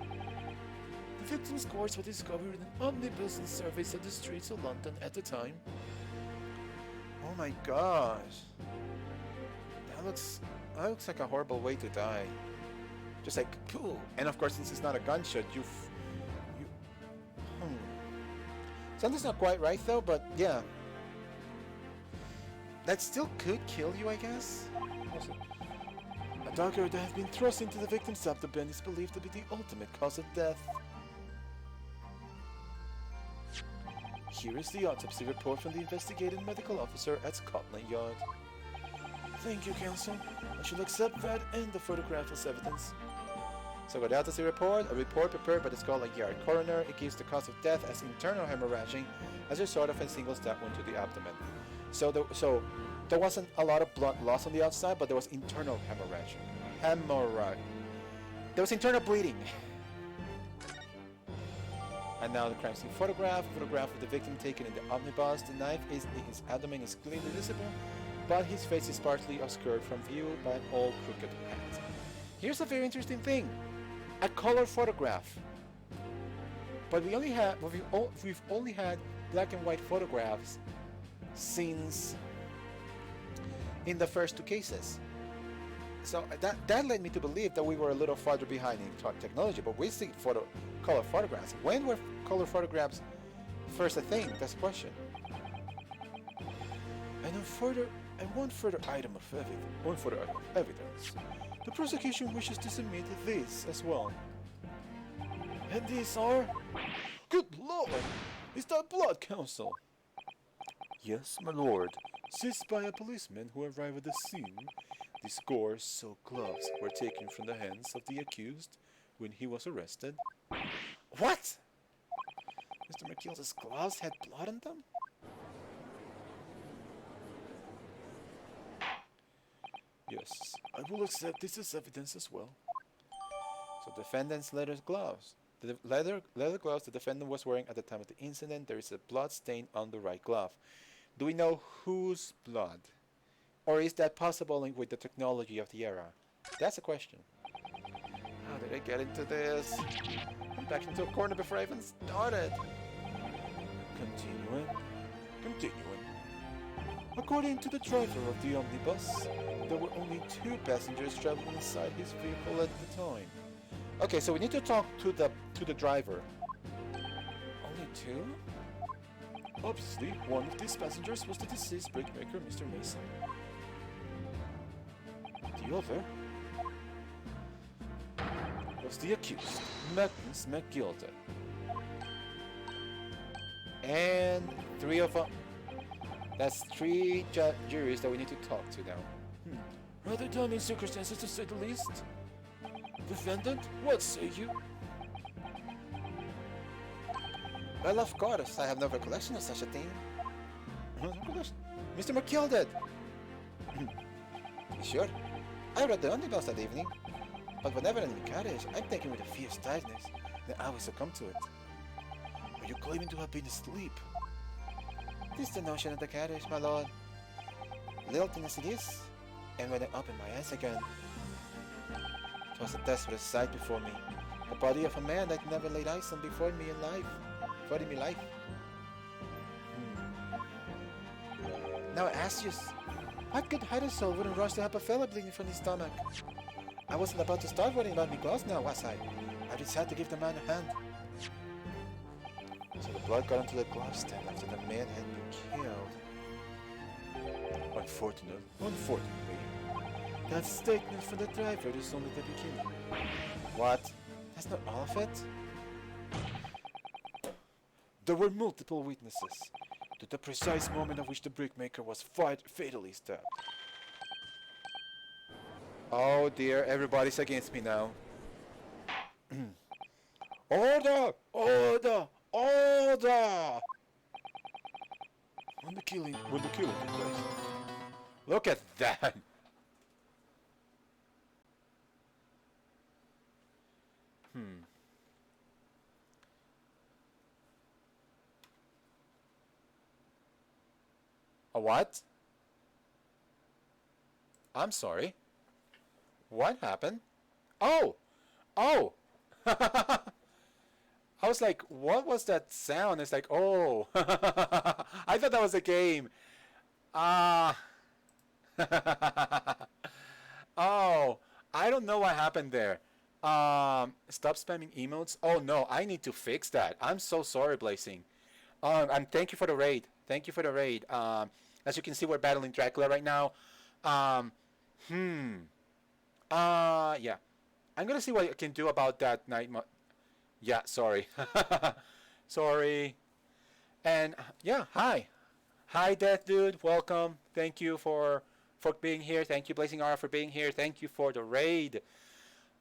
S1: The victim's corpse was discovered in an omnibus in service of the streets of London at the time. Oh my gosh! That looks like a horrible way to die. Just like, pooh! And of course, since it's not a gunshot, Something's not quite right though, but yeah. That still could kill you, I guess? A dagger that has been thrust into the victim's abdomen is believed to be the ultimate cause of death. Here is the autopsy report from the investigating medical officer at Scotland Yard. Thank you, counsel. I shall accept that and the photograph as evidence. So the autopsy report, a report prepared by the Scotland Yard coroner, it gives the cause of death as internal hemorrhaging as a result of a single stab wound to the abdomen. So there wasn't a lot of blood loss on the outside, but there was internal hemorrhage. There was internal bleeding. And now the crime scene photograph of the victim taken in the omnibus. The knife in his abdomen is clearly visible, but his face is partly obscured from view by an old crooked hat. Here's a very interesting thing. A color photograph. But we've only had black and white photographs since in the first 2 cases. So that led me to believe that we were a little farther behind in technology, but we see color photographs. When were color photographs first a thing? That's the question. And one further item of evidence. The prosecution wishes to submit this as well. And these are... Good lord! Is that blood, counsel? Yes, my lord. Seized by a policeman who arrived at the scene, these gore-soaked gloves were taken from the hands of the accused when he was arrested. What? Mr. McKill's gloves had blood on them? Yes, I will accept this as evidence as well. So defendant's leather gloves. The leather gloves the defendant was wearing at the time of the incident, there is a blood stain on the right glove. Do we know whose blood? Or is that possible with the technology of the era? That's a question. How did I get into this? I'm back into a corner before I even started. Continuing. According to the driver of the omnibus, there were only 2 passengers traveling inside his vehicle at the time. Okay, so we need to talk to the driver. Only 2? Obviously, one of these passengers was the deceased brickmaker, Mr. Mason. The other was the accused, Magnus McGilda. And 3 of them. That's 3 juries that we need to talk to now. Rather damning circumstances to say the least. Defendant, what say you? Well, of course, I have no recollection of such a thing. Mr. McGilda! Sure, I read the omnibus that evening, but whenever I'm in the carriage, I'm thinking with a fierce tiredness that I will succumb to it. Are you claiming to have been asleep? This is the notion of the carriage, my lord. Little thing as it is, and when I opened my eyes again, it was a desperate sight before me. The body of a man I'd never laid eyes on before me in life. Now I ask you, what good hearted soul wouldn't rush to help a fellow bleeding from his stomach? I wasn't about to start worrying about me gloves now, was I? I just had to give the man a hand. So the blood got into the glove stand after the man had been killed. Unfortunately, that statement from the driver is only the beginning. What? That's not all of it? There were multiple witnesses to the precise moment at which the brickmaker was fatally stabbed. Oh dear, everybody's against me now. Order! Order! Order! When the killing took place. Look at that! A what? I'm sorry. What happened? Oh! Oh! I was like, what was that sound? It's like, oh! I thought that was a game. Ah. Oh, I don't know what happened there. Stop spamming emotes. Oh no, I need to fix that. I'm so sorry, Blazing. And thank you for the raid. Thank you for the raid. As you can see, we're battling Dracula right now. Yeah. I'm gonna see what I can do about that night. Yeah, sorry. Sorry. And yeah, hi. Hi, Death Dude. Welcome. Thank you for being here. Thank you, Blazing Aura, for being here. Thank you for the raid.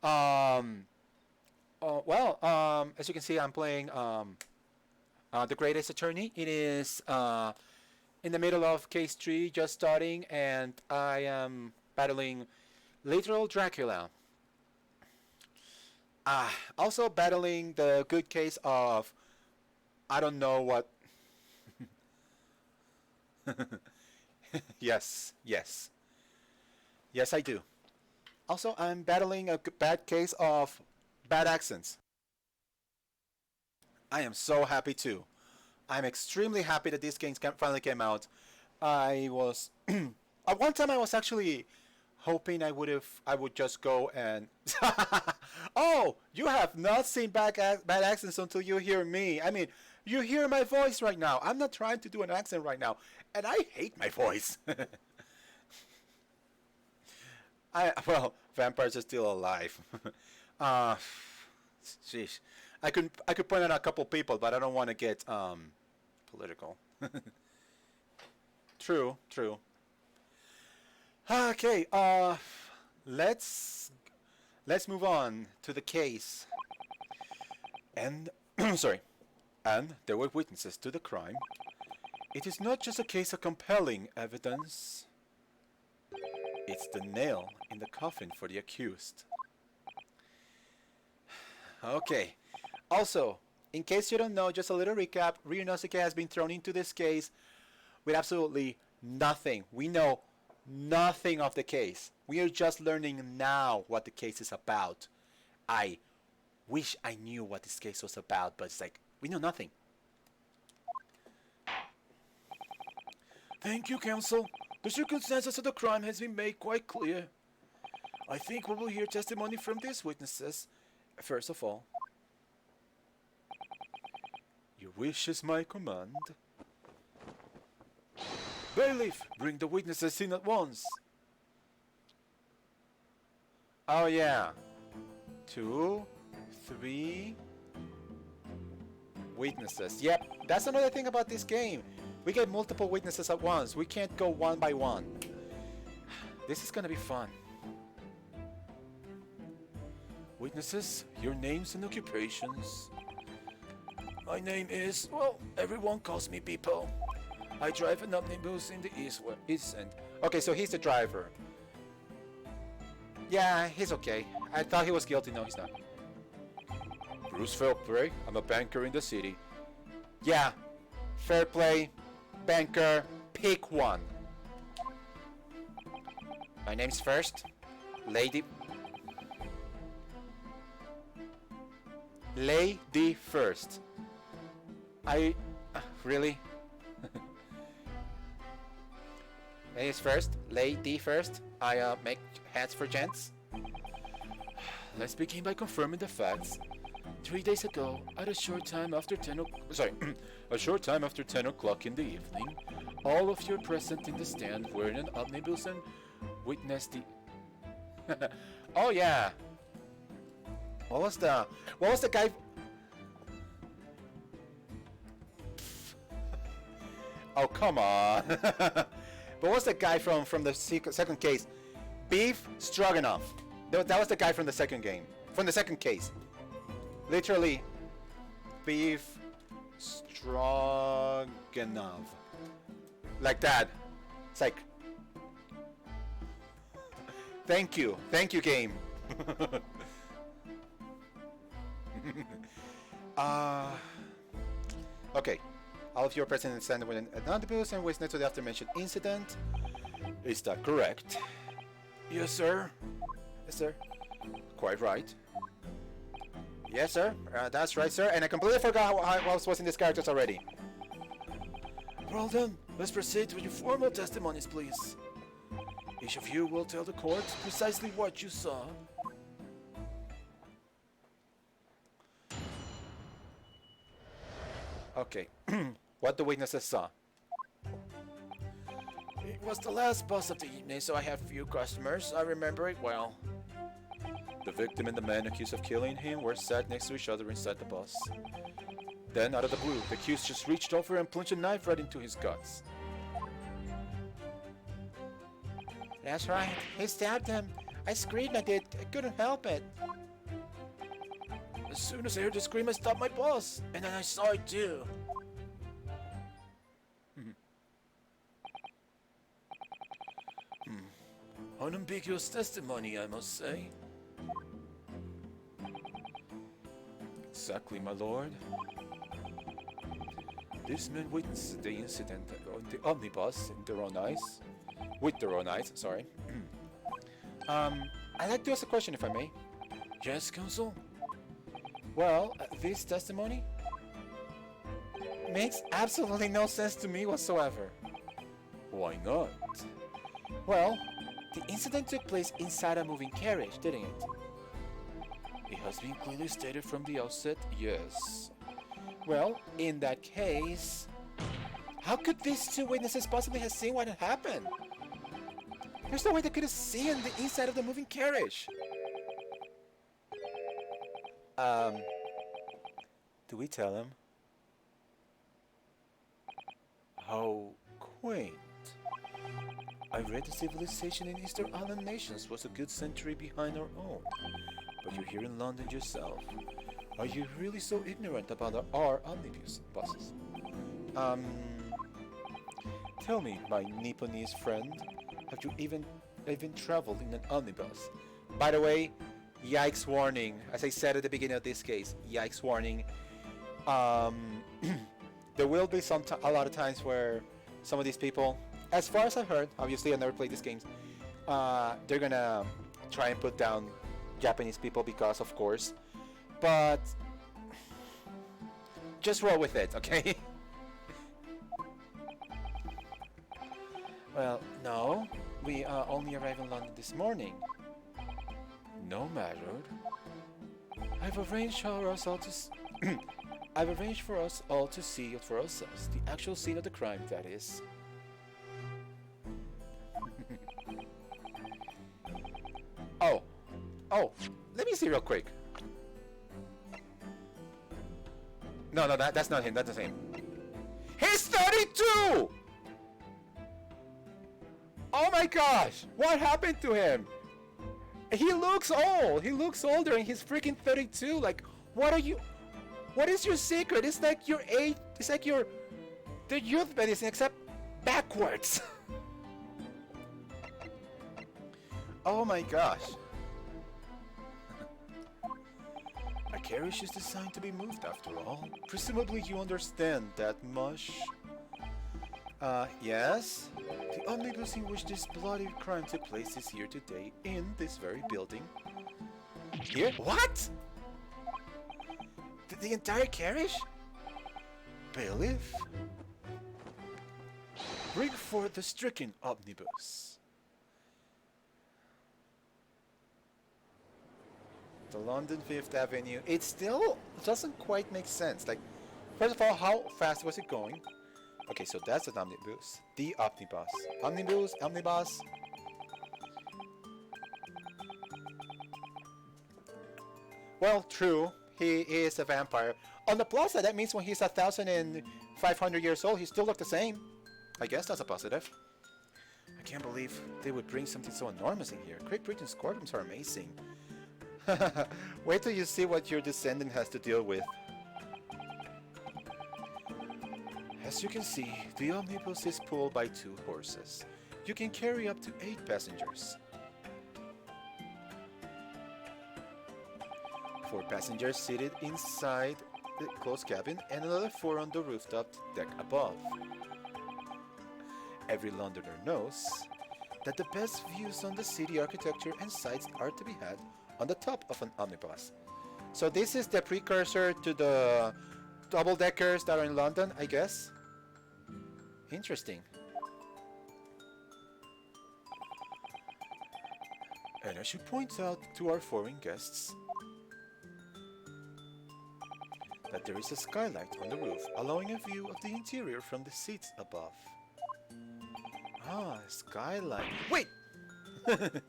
S1: As you can see, I'm playing The Greatest Attorney. It is in the middle of case 3, just starting, and I am battling literal Dracula. Also battling the good case of I don't know what. Yes, I do. Also, I'm battling a bad case of bad accents. I am so happy too. I'm extremely happy that this game finally came out. I was at one time I was actually hoping I would just go and oh, you have not seen bad accents until you hear me. I mean, you hear my voice right now. I'm not trying to do an accent right now, and I hate my voice. Vampires are still alive. Sheesh. I could point out a couple people, but I don't want to get political. True. Okay, let's move on to the case. And sorry. And there were witnesses to the crime. It is not just a case of compelling evidence. It's the nail in the coffin for the accused. Okay. Also, in case you don't know, just a little recap, Ryunosuke has been thrown into this case with absolutely nothing. We know nothing of the case. We are just learning now what the case is about. I wish I knew what this case was about, but it's like, we know nothing. Thank you, counsel. The circumstances of the crime has been made quite clear. I think we will hear testimony from these witnesses. First of all, your wish is my command. Bailiff, bring the witnesses in at once. Oh yeah. 2, 3 witnesses. Yep, that's another thing about this game. We get multiple witnesses at once. We can't go one by one. This is gonna be fun. Witnesses, your names and occupations. My name is, well, everyone calls me Beepo. I drive an omnibus in the East End. Okay, so he's the driver. Yeah, he's okay. I thought he was guilty. No, he's not. Bruce Fairplay. I'm a banker in the city. Yeah, fair play, banker, pick one. My name's First. Lady First. Really? Ladies first. Lady first. I make hats for gents. Let's begin by confirming the facts. 3 days ago, at a short time after 10 o'clock in the evening, all of you present in the stand were in an omnibus and witnessed the... Oh yeah. What was the guy? Oh come on. But what's the guy from the second case? Beef Stroganoff. That was the guy from the second game. From the second case. Literally, Beef Stroganoff. Like that. It's like... Thank you, game. Okay. All of you are present in the stand with an omnibus and witness to the aforementioned incident. Is that correct? Yes, sir. Yes, sir. Quite right. Yes, sir. That's right, sir. And I completely forgot how I was voicing these characters already. Well then, let's proceed with your formal testimonies, please. Each of you will tell the court precisely what you saw. Okay. What the witnesses saw. It was the last bus of the evening, so I have few customers. I remember it well. The victim and the man accused of killing him were sat next to each other inside the bus. Then, out of the blue, the accused just reached over and plunged a knife right into his guts. That's right. He stabbed him. I screamed at it. I couldn't help it. As soon as I heard the scream, I stopped my bus. And then I saw it too. Unambiguous testimony, I must say. Exactly, my lord. This man witnessed the incident on the omnibus in their own eyes. With their own eyes, sorry. I'd like to ask a question, if I may. Yes, counsel? Well, this testimony makes absolutely no sense to me whatsoever. Why not? Well, the incident took place inside a moving carriage, didn't it? It has been clearly stated from the outset, yes. Well, in that case, how could these two witnesses possibly have seen what had happened? There's no way they could have seen the inside of the moving carriage. Do we tell him? How quaint. I read the civilization in Eastern Island nations was a good century behind our own. But you're here in London yourself. Are you really so ignorant about our omnibus buses? Tell me, my Nipponese friend, have you even traveled in an omnibus? By the way, yikes warning. As I said at the beginning of this case, yikes warning. There will be a lot of times where some of these people, as far as I've heard, obviously I've never played these games, they're gonna try and put down Japanese people because, of course, but just roll with it, okay? Well, no, we only arrived in London this morning. No matter. I've arranged for us all to see it for ourselves, the actual scene of the crime, that is. Oh. Oh. Let me see real quick. No, that's not him. That's the same. He's 32! Oh my gosh! What happened to him? He looks old. He looks older and he's freaking 32. Like, what are you... What is your secret? It's like your age... It's like your... The youth medicine, except backwards. Oh my gosh. A carriage is designed to be moved after all. Presumably you understand that much. Yes? The omnibus in which this bloody crime took place is here today, in this very building. Here? What? The entire carriage? Bailiff? Bring forth the stricken omnibus. The London Fifth Avenue. It still doesn't quite make sense. Like, first of all, how fast was it going? Okay, so that's an omnibus. The omnibus. Omnibus, omnibus. Well, true. He is a vampire. On the plus side, that means when he's 1,500 years old, he still looks the same. I guess that's a positive. I can't believe they would bring something so enormous in here. Great Britain's courtrooms are amazing. Wait till you see what your descendant has to deal with. As you can see, the omnibus is pulled by 2 horses. You can carry up to 8 passengers. 4 passengers seated inside the closed cabin and another 4 on the rooftop deck above. Every Londoner knows that the best views on the city architecture and sights are to be had on the top of an omnibus. So this is the precursor to the double-deckers that are in London, I guess. Interesting. And I should point out to our foreign guests that there is a skylight on the roof, allowing a view of the interior from the seats above. Ah, skylight. Wait! The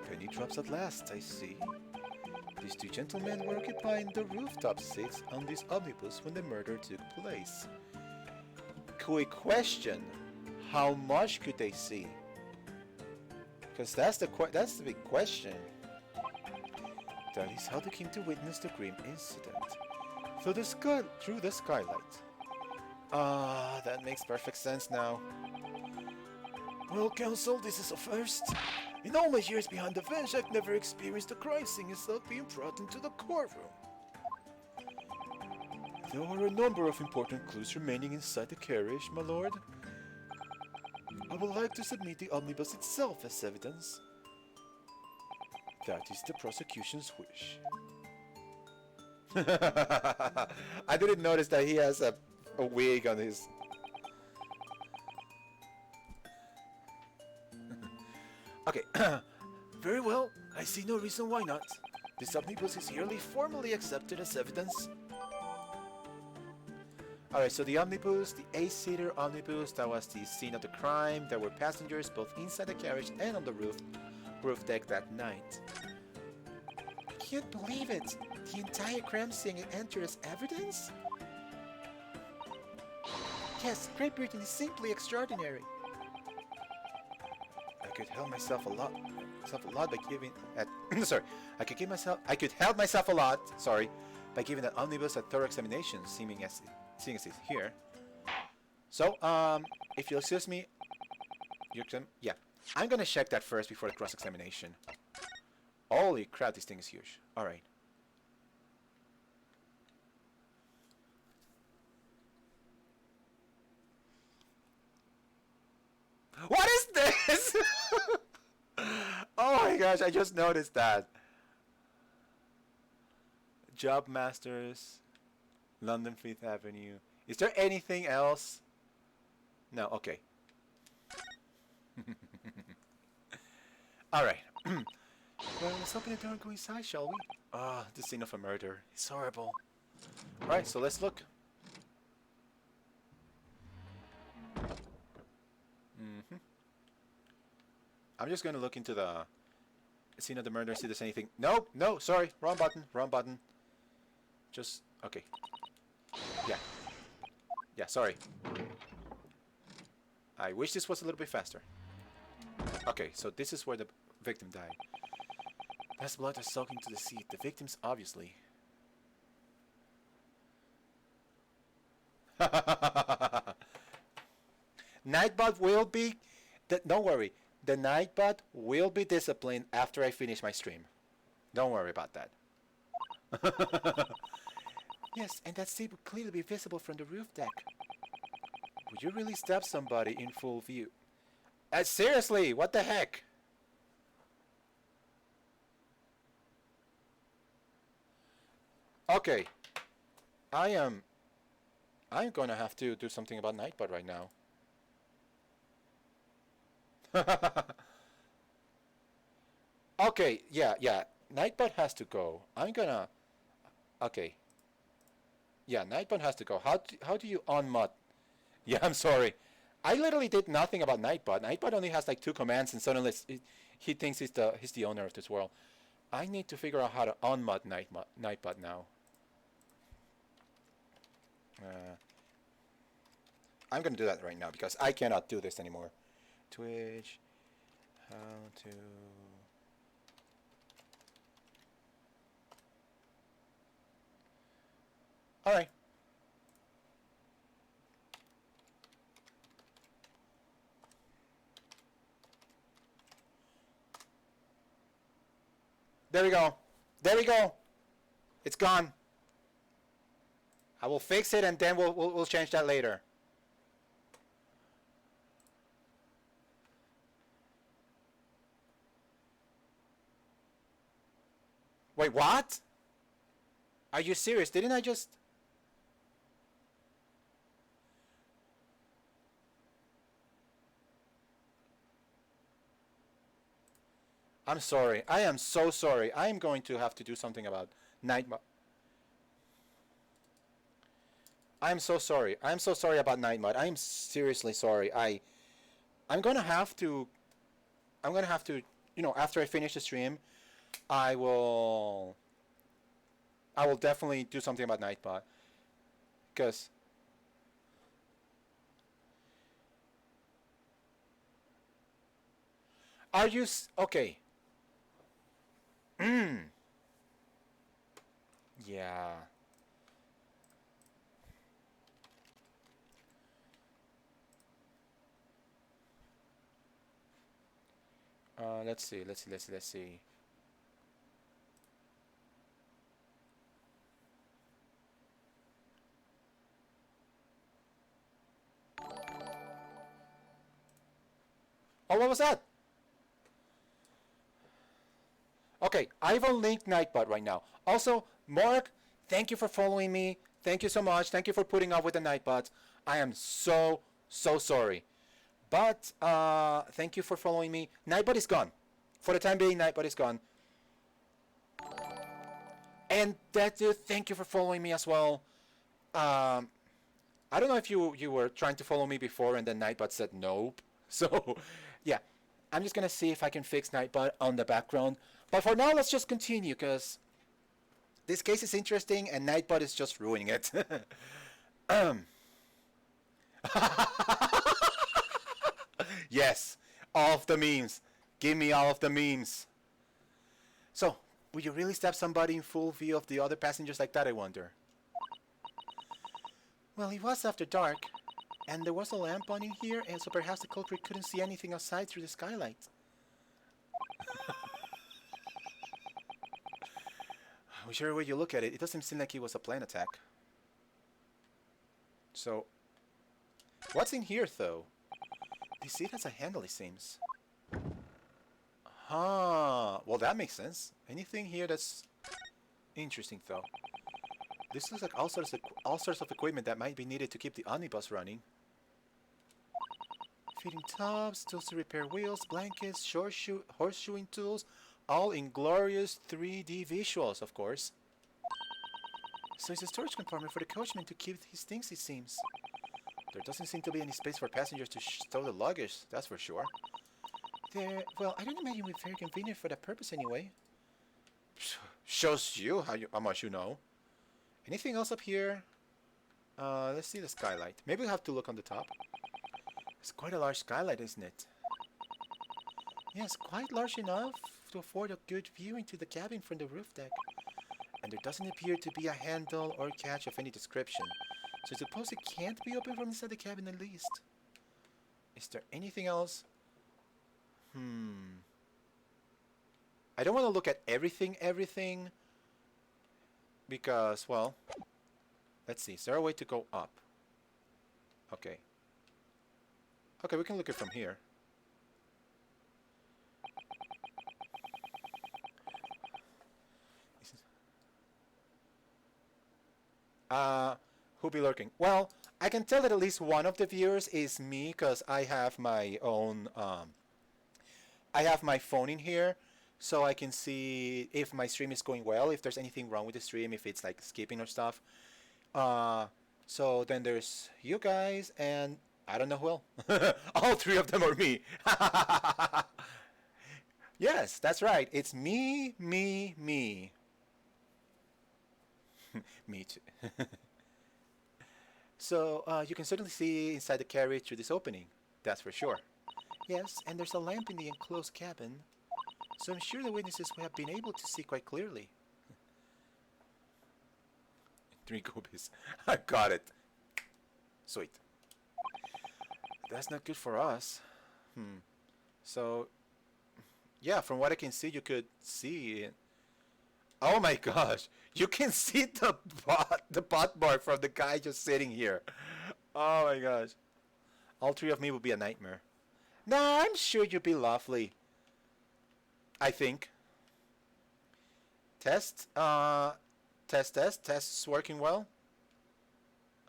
S1: penny drops at last, I see. These 2 gentlemen were occupying the rooftop seats on this omnibus when the murder took place. Quick question. How much could they see? Because that's the big question. That is how they came to witness the grim incident. Through the skylight. Ah, that makes perfect sense now. Well, Counsel, this is a first. In all my years behind the bench, I've never experienced a crime scene itself being brought into the courtroom. There are a number of important clues remaining inside the carriage, my lord. I would like to submit the omnibus itself as evidence. That is the prosecution's wish. I didn't notice that he has a wig on his... Okay, very well. I see no reason why not. This omnibus is hereby formally accepted as evidence. Alright, so the omnibus, the 8-seater omnibus, that was the scene of the crime. There were passengers both inside the carriage and on the roof deck that night. I can't believe it! The entire crime scene entered as evidence? Yes, Great Britain is simply extraordinary. I could help myself a lot by giving I could help myself a lot, by giving that omnibus a thorough examination, seeing as it's here. So, if you'll excuse me, yeah, I'm gonna check that first before the cross-examination. Holy crap, this thing is huge. Alright. What is this? Oh my gosh, I just noticed that. Job Masters, London Fifth Avenue. Is there anything else? No, okay. Alright. Well, let's open the door and go inside, shall we? Ah, the scene of a murder. It's horrible. Alright, so let's look. I'm just gonna look into the scene of the murder, see if there's anything. Nope, no, sorry, wrong button, wrong button. Just okay. Yeah. Yeah, sorry. I wish this was a little bit faster. Okay, so this is where the victim died. Best blood is soaked into the sea. The victims, obviously. Nightbot will be... Don't worry. The Nightbot will be disciplined after I finish my stream. Don't worry about that. Yes, and that sea would clearly be visible from the roof deck. Would you really stab somebody in full view? Seriously, what the heck? Okay. I'm gonna have to do something about Nightbot right now. Okay, yeah. Nightbot has to go. I'm gonna... Okay. Yeah, Nightbot has to go. How do you unmod? Yeah, I'm sorry. I literally did nothing about Nightbot. Nightbot only has like 2 commands, and suddenly he thinks he's the owner of this world. I need to figure out how to unmod Nightbot now. I'm gonna do that right now because I cannot do this anymore. Twitch, how to... Alright. There we go. There we go. It's gone. I will fix it and then we'll change that later. Wait, what? Are you serious? Didn't I just... I'm sorry. I am so sorry. I am going to have to do something about Nightbot. I'm so sorry. I'm so sorry about Nightbot. I'm seriously sorry. I'm gonna have to, you know, after I finish the stream, I will definitely do something about Nightbot. Because are you okay? Yeah. Let's see. Oh, what was that? Okay, I've unlinked Nightbot right now. Also, Mark, thank you for following me. Thank you so much. Thank you for putting up with the Nightbot. I am so sorry. But, thank you for following me. Nightbot is gone. For the time being, Nightbot is gone. And that dude, thank you for following me as well. I don't know if you were trying to follow me before and then Nightbot said nope. So, yeah. I'm just gonna see if I can fix Nightbot on the background. But for now, let's just continue, because this case is interesting and Nightbot is just ruining it. Yes, all of the memes. Give me all of the memes. So, would you really stab somebody in full view of the other passengers like that, I wonder? Well, it was after dark, and there was a lamp on in here, and so perhaps the culprit couldn't see anything outside through the skylight. Whichever way you look at it, it doesn't seem like it was a plane attack. So, what's in here, though? This seat has a handle, it seems. Huh. Well, that makes sense. Anything here that's interesting, though? This looks like all sorts of equipment that might be needed to keep the omnibus running. Feeding tubs, tools to repair wheels, blankets, horseshoeing tools, all in glorious 3D visuals, of course. So it's a storage compartment for the coachman to keep his things, it seems. There doesn't seem to be any space for passengers to stow the luggage, that's for sure. There, well, I don't imagine we're very convenient for that purpose anyway. Shows you how much you know. Anything else up here? Let's see the skylight. Maybe we'll have to look on the top. It's quite a large skylight, isn't it? Yes, quite large enough to afford a good view into the cabin from the roof deck. And there doesn't appear to be a handle or catch of any description. So I suppose it can't be opened from inside the cabin at least. Is there anything else? I don't want to look at everything. Because, well... Let's see, is there a way to go up? Okay. Okay, we can look at it from here. Who be lurking? Well, I can tell that at least one of the viewers is me, because I have my own, I have my phone in here, so I can see if my stream is going well, if there's anything wrong with the stream, if it's like skipping or stuff. So then there's you guys, and I don't know who else. All three of them are me. Yes, that's right. It's me. Me too. So, you can certainly see inside the carriage through this opening. That's for sure. Yes, and there's a lamp in the enclosed cabin. So I'm sure the witnesses will have been able to see quite clearly. 3 gobies. I got it. Sweet. That's not good for us. So, yeah, from what I can see, you could see... Oh my gosh! You can see the bot bar from the guy just sitting here. Oh my gosh. All 3 of me would be a nightmare. Nah, I'm sure you'd be lovely. I think. Test? Test's working well?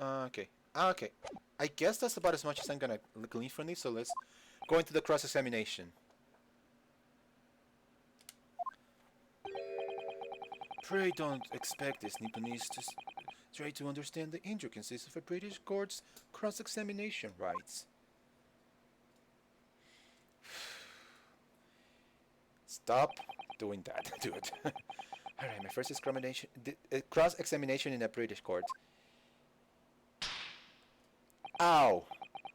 S1: Okay. Okay. I guess that's about as much as I'm gonna glean from this, so let's go into the cross-examination. Pray don't expect this Nipponese to try to understand the intricacies of a British court's cross-examination rights. Stop doing that. Do it. Alright, my first cross-examination in a British court. Ow!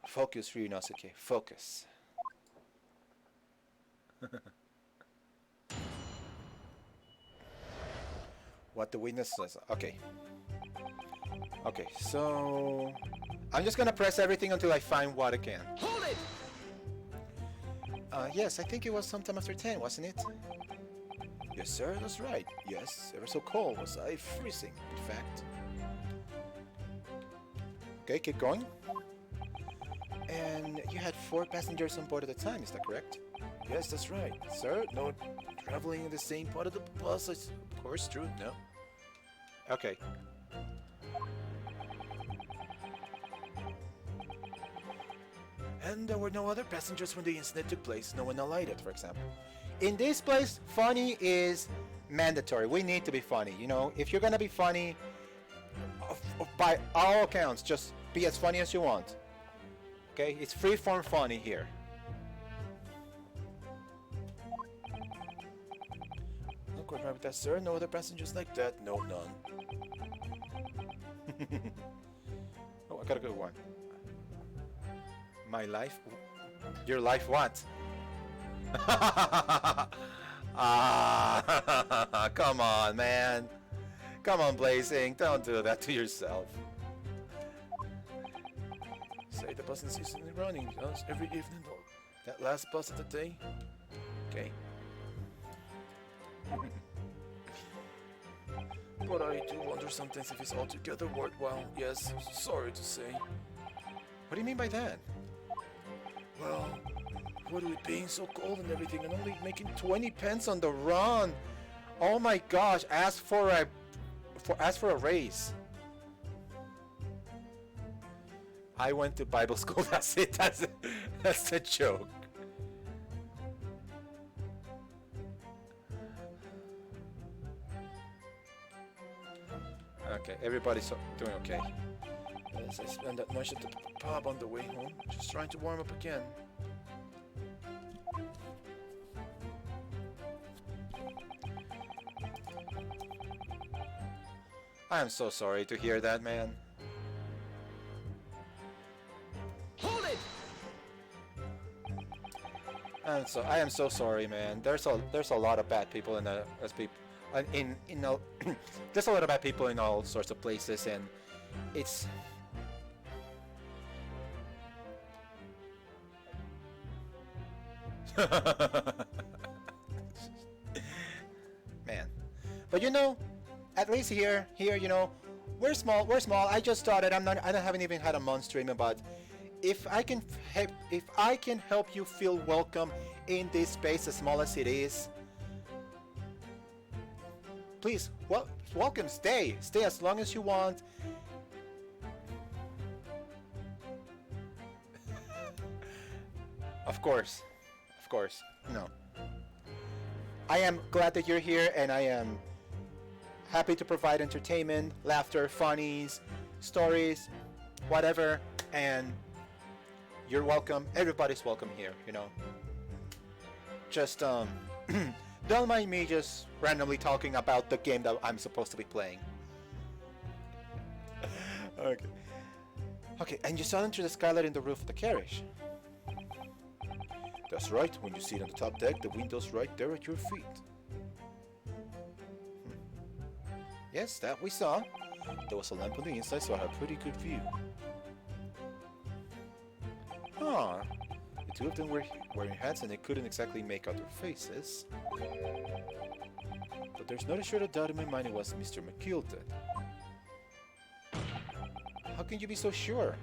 S1: Focus, Ryunosuke. Focus. What the witness says. Okay. Okay, so... I'm just gonna press everything until I find what I can.
S5: Hold it!
S1: Yes, I think it was sometime after 10, wasn't it? Yes, sir, that's right. Yes, ever so cold was I, freezing, in fact. Okay, keep going. And you had 4 passengers on board at the time, is that correct? Yes, that's right. Sir, no traveling in the same part of the bus, of course, true, no. Okay. And there were no other passengers when the incident took place. No one alighted, for example. In this place, funny is mandatory. We need to be funny, you know? If you're gonna be funny, by all accounts, just be as funny as you want. Okay? It's free-form funny here. Not quite right with that, sir. No other passengers like that. No, none. Oh, I got a good one. My life? Your life what? Ah, come on, man. Come on, Blazing. Don't do that to yourself. Say the bus is seasonally running every evening. That last bus of the day? Okay. But I do wonder sometimes if it's altogether worthwhile. Yes, sorry to say. What do you mean by that? Well, what with it being so cold and everything, and only making 20 pence on the run. Oh my gosh! Ask for a raise. I went to Bible school. That's it. That's a joke. Okay, everybody's doing okay. As I spend that much at the pub on the way home, just trying to warm up again. I'm so sorry to hear that, man.
S5: Hold it!
S1: I am so sorry, man. There's a lot of bad people in the as people in all, there's a lot of bad people in all sorts of places, and it's man. But you know, at least here, you know, we're small. I just started. I haven't even had a month streaming, but if I can help you feel welcome in this space, as small as it is, please, welcome. Stay as long as you want. Of course. No. I am glad that you're here, and I am happy to provide entertainment, laughter, funnies, stories, whatever, and you're welcome. Everybody's welcome here, you know. Just don't mind me just randomly talking about the game that I'm supposed to be playing. Okay, and you saw into the skylight in the roof of the carriage. That's right. When you see it on the top deck, the window's right there at your feet. Yes, that we saw. There was a lamp on the inside, so I had a pretty good view. Huh. The two of them were wearing hats, and they couldn't exactly make out their faces. But there's not a short doubt in my mind it was Mr. McGilded. How can you be so sure?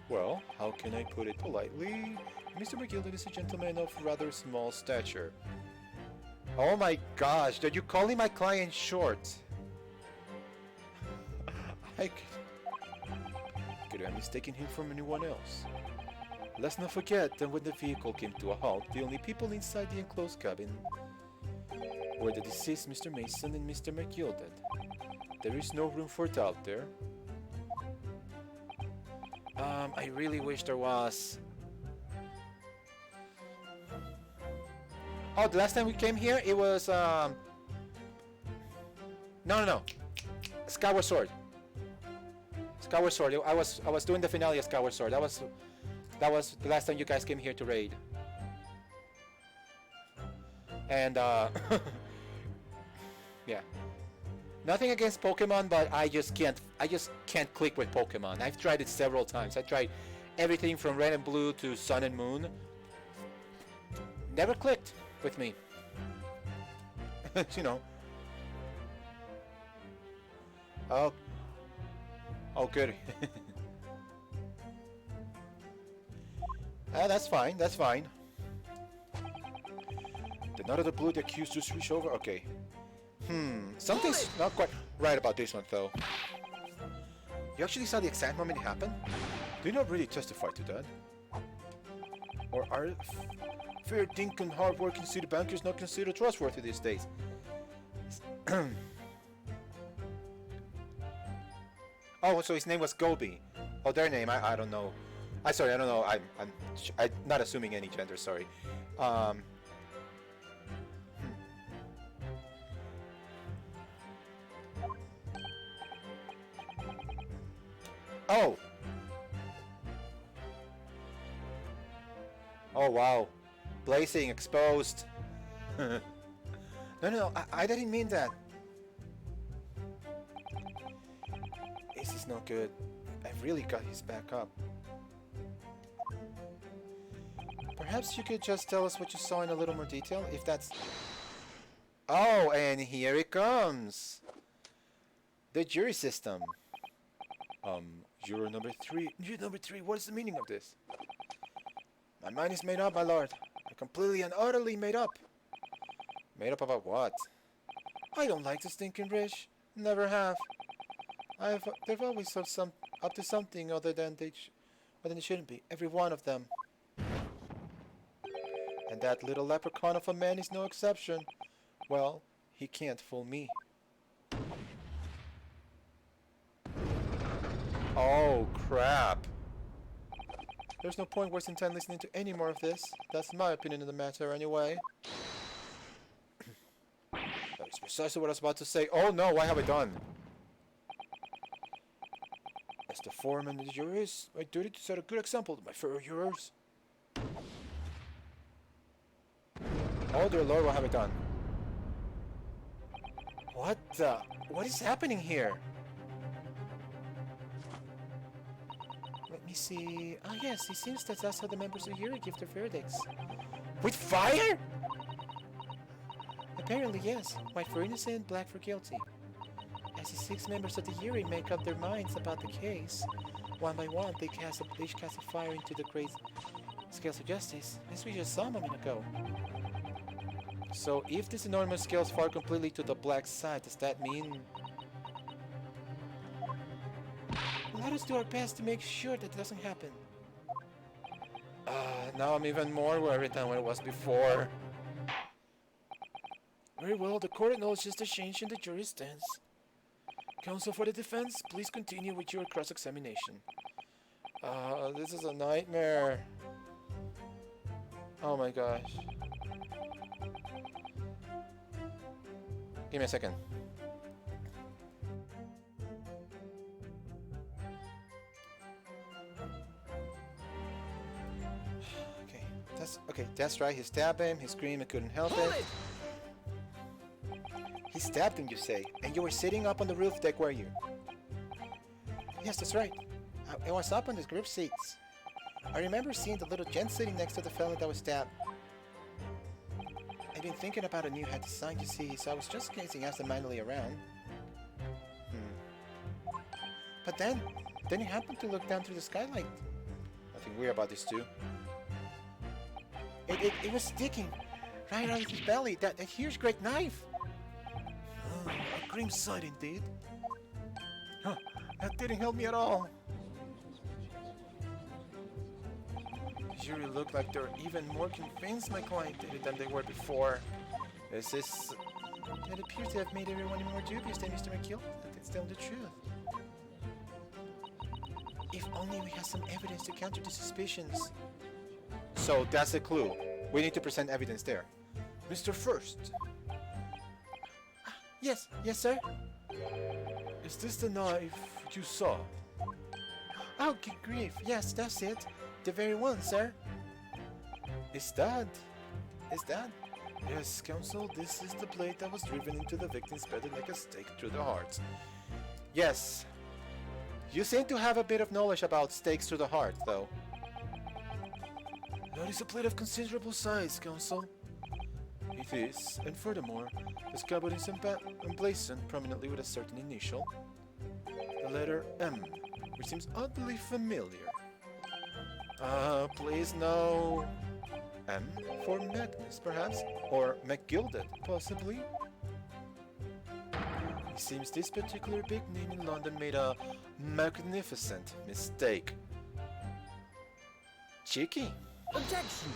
S1: Well, how can I put it politely? Mr. McGilded is a gentleman of rather small stature. Oh my gosh, are you calling my client short? Could I have mistaken him from anyone else? Let's not forget that when the vehicle came to a halt, the only people inside the enclosed cabin were the deceased Mr. Mason and Mr. McGilded. There is no room for doubt there. I really wish there was. Oh, the last time we came here, it was, No. Skyward Sword. Skyward Sword. I was doing the finale of Skyward Sword. That was the last time you guys came here to raid. And, yeah. Nothing against Pokemon, but I just can't click with Pokemon. I've tried it several times. I tried everything from Red and Blue to Sun and Moon. Never clicked with me. You know. Oh, good. That's fine. Did not of the blue the accused just reach over? Okay. Something's not quite right about this one, though. You actually saw the exact moment it happened? Do you not really testify to that? Or are fair dinkum hard-working city bankers not considered trustworthy these days? Oh, so his name was Gobi. Oh, their name, I don't know. Sorry, I don't know. I'm not assuming any gender. Sorry. Oh. Oh wow. Blazing exposed. No, I didn't mean that. This is not good. I've really got his back up. Perhaps you could just tell us what you saw in a little more detail, if that's... Oh, and here it comes! The jury system. Juror number 3. Juror number 3, what is the meaning of this? My mind is made up, my lord. I'm completely and utterly made up. Made up about what? I don't like the stinking rich. Never have. They've always up to something other than they shouldn't be. Every one of them. And that little leprechaun of a man is no exception. Well, he can't fool me. Oh, crap. There's no point wasting time listening to any more of this. That's my opinion of the matter, anyway. That was precisely what I was about to say. Oh no, what have I done? foreman of the jury, it's my duty to set a good example to my fellow jurors. Oh dear Lord, what have I done? What the? What is happening here? Let me see. Ah, yes, it seems that that's how the members of the jury give their verdicts. With fire? Apparently, yes. White for innocent, black for guilty. As the 6 members of the jury make up their minds about the case, one by one, they cast a fire into the great scales of justice, as we just saw a moment ago. So, if these enormous scales fall completely to the black side, does that mean... Let us do our best to make sure that doesn't happen. Now I'm even more worried than what it was before. Very well, the court acknowledges the change in the jury's stance. Counsel for the defense, please continue with your cross-examination. This is a nightmare. Oh my gosh. Give me a second. Okay, that's right. He stabbed him. He screamed and couldn't help it. He stabbed him, you say? And you were sitting up on the roof deck, were you? Yes, that's right. I was up on the group seats. I remember seeing the little gent sitting next to the fellow that was stabbed. I've been thinking about a new head design, you see, so I was just gazing absentmindedly around. But then he happened to look down through the skylight. Nothing weird about this too. It was sticking right out of his belly. That huge great knife. Oh, a grim sight indeed. Huh, that didn't help me at all. The jury looked like they're even more convinced my client did it than they were before. It appears to have made everyone more dubious than Mr. McGill. That's telling the truth. If only we had some evidence to counter the suspicions. So that's a clue. We need to present evidence there. Mr. First. Yes, sir. Is this the knife you saw? Oh, good grief. Yes, that's it. The very one, sir. Is that? Yes, counsel, this is the blade that was driven into the victim's belly like a stake through the heart. Yes. You seem to have a bit of knowledge about stakes through the heart, though. That is a blade of considerable size, counsel. It is, and furthermore, the scabbard is emblazoned prominently with a certain initial, the letter M, which seems oddly familiar. Please no... M for Magnus, perhaps? Or McGilded, possibly? It seems this particular big name in London made a magnificent mistake. Cheeky.
S3: Objection!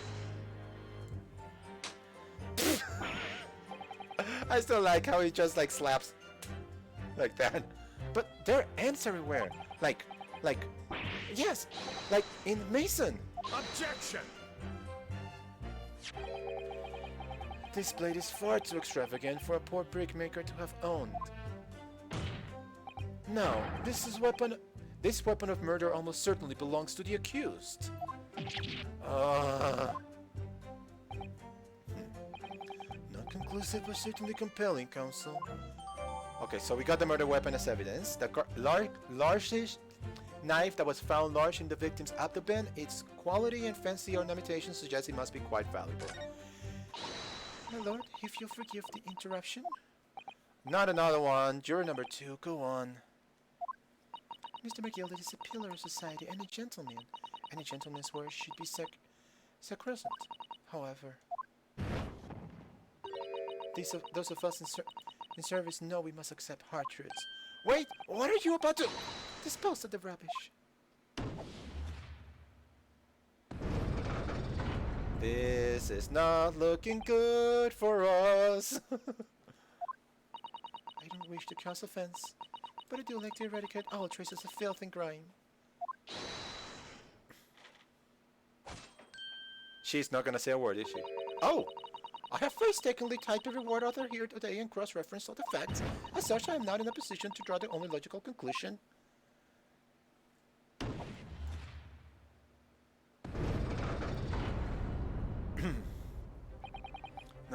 S1: I still like how he just like slaps like that. But there are ants everywhere. Like, yes, like in Mason.
S5: Objection!
S1: This blade is far too extravagant for a poor brickmaker to have owned. No, this weapon of murder almost certainly belongs to the accused. Not conclusive, but certainly compelling, counsel. Okay, so we got the murder weapon as evidence. The large-ish knife that was found large in the victim's abdomen. Its quality and fancy ornamentation suggest it must be quite valuable. My lord, if you'll forgive the interruption. Not another one. Juror number 2, go on. Mr. McGilded is a pillar of society and a gentleman. And a gentleman's word should be sacrosanct. However, those of us in service know we must accept hard truths. Wait, what are you about to dispose of the rubbish? This is not looking good for us. I don't wish to cause offense, but I do like to eradicate all traces of filth and grime. She's not gonna say a word, is she? Oh! I have painstakingly typed the reward author here today and cross-referenced all the facts. As such, I am not in a position to draw the only logical conclusion.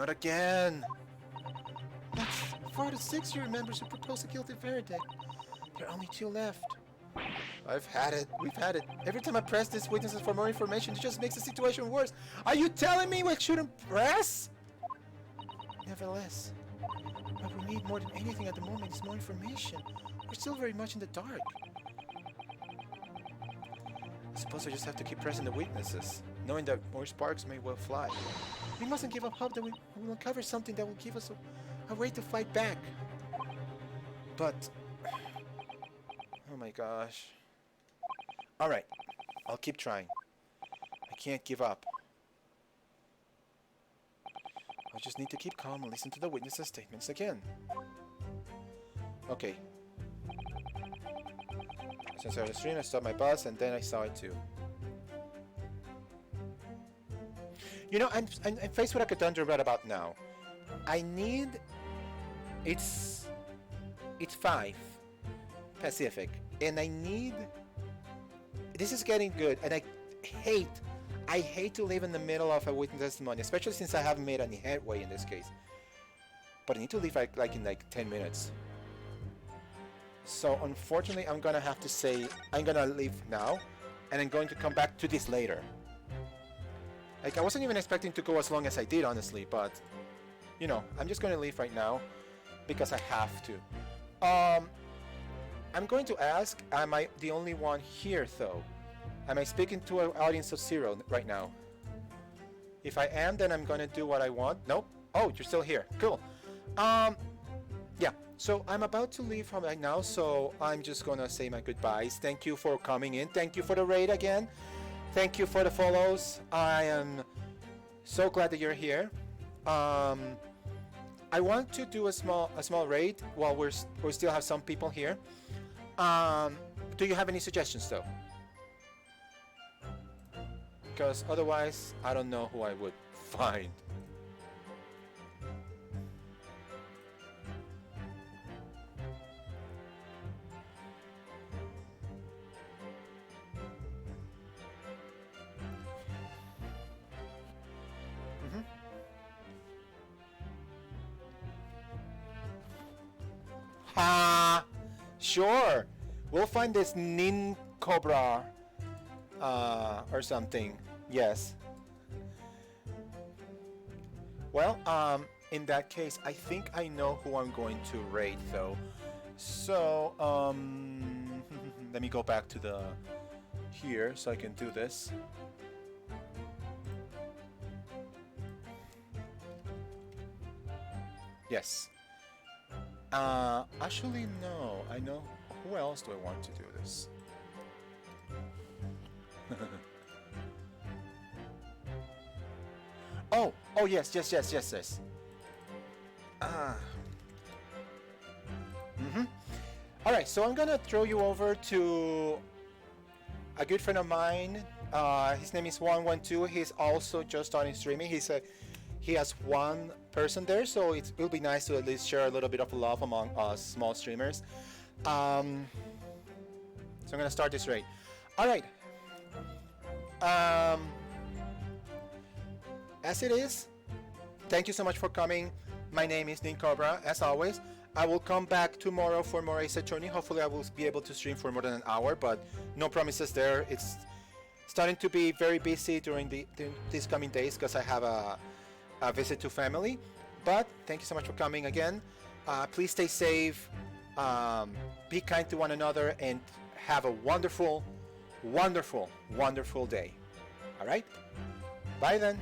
S1: Not again! That's 4 to 6 jury members who proposed a guilty verdict. There are only 2 left. I've had it. We've had it. Every time I press these witnesses for more information, it just makes the situation worse. Are you telling me we shouldn't press? Nevertheless, what we need more than anything at the moment is more information. We're still very much in the dark. I suppose I just have to keep pressing the witnesses, knowing that more sparks may well fly. We mustn't give up hope that we will uncover something that will give us a way to fight back. But... oh my gosh. Alright, I'll keep trying. I can't give up. I just need to keep calm and listen to the witnesses' statements again. Okay. Since I was streaming, I stopped my bus and then I saw it too. You know, I'm faced with a conundrum right about now. I need... It's 5 Pacific. And I need... This is getting good. And I hate to live in the middle of a witness testimony, especially since I haven't made any headway in this case. But I need to leave like in 10 minutes. So unfortunately, I'm gonna have to say I'm gonna leave now, and I'm going to come back to this later. Like, I wasn't even expecting to go as long as I did, honestly, but you know, I'm just gonna leave right now because I have to. I'm going to ask, am I the only one here though? Am I speaking to an audience of 0 right now? If I am, then I'm gonna do what I want. Nope. Oh, you're still here. Cool. Yeah. So I'm about to leave from right now, so I'm just gonna say my goodbyes. Thank you for coming in. Thank you for the raid again. Thank you for the follows. I am so glad that you're here. I want to do a small raid while we still have some people here. Do you have any suggestions though? Because otherwise, I don't know who I would find. Ha! Sure! We'll find this Nin Cobra or something. Yes. Well, in that case, I think I know who I'm going to raid though. So, let me go back to the here so I can do this. Yes. Actually, no. I know. Who else do I want to do this? Oh, yes. Alright, so I'm gonna throw you over to a good friend of mine. His name is 112. He's also just starting streaming. He has 1 person there, so it will be nice to at least share a little bit of love among us small streamers. So I'm gonna start this raid. Alright. As it is, thank you so much for coming. My name is Nin Cobra, as always. I will come back tomorrow for more Ace Attorney. Hopefully I will be able to stream for more than an hour, but no promises there. It's starting to be very busy during these coming days because I have a visit to family. But thank you so much for coming again. Please stay safe, be kind to one another, and have a wonderful, wonderful, wonderful day. All right? Bye then.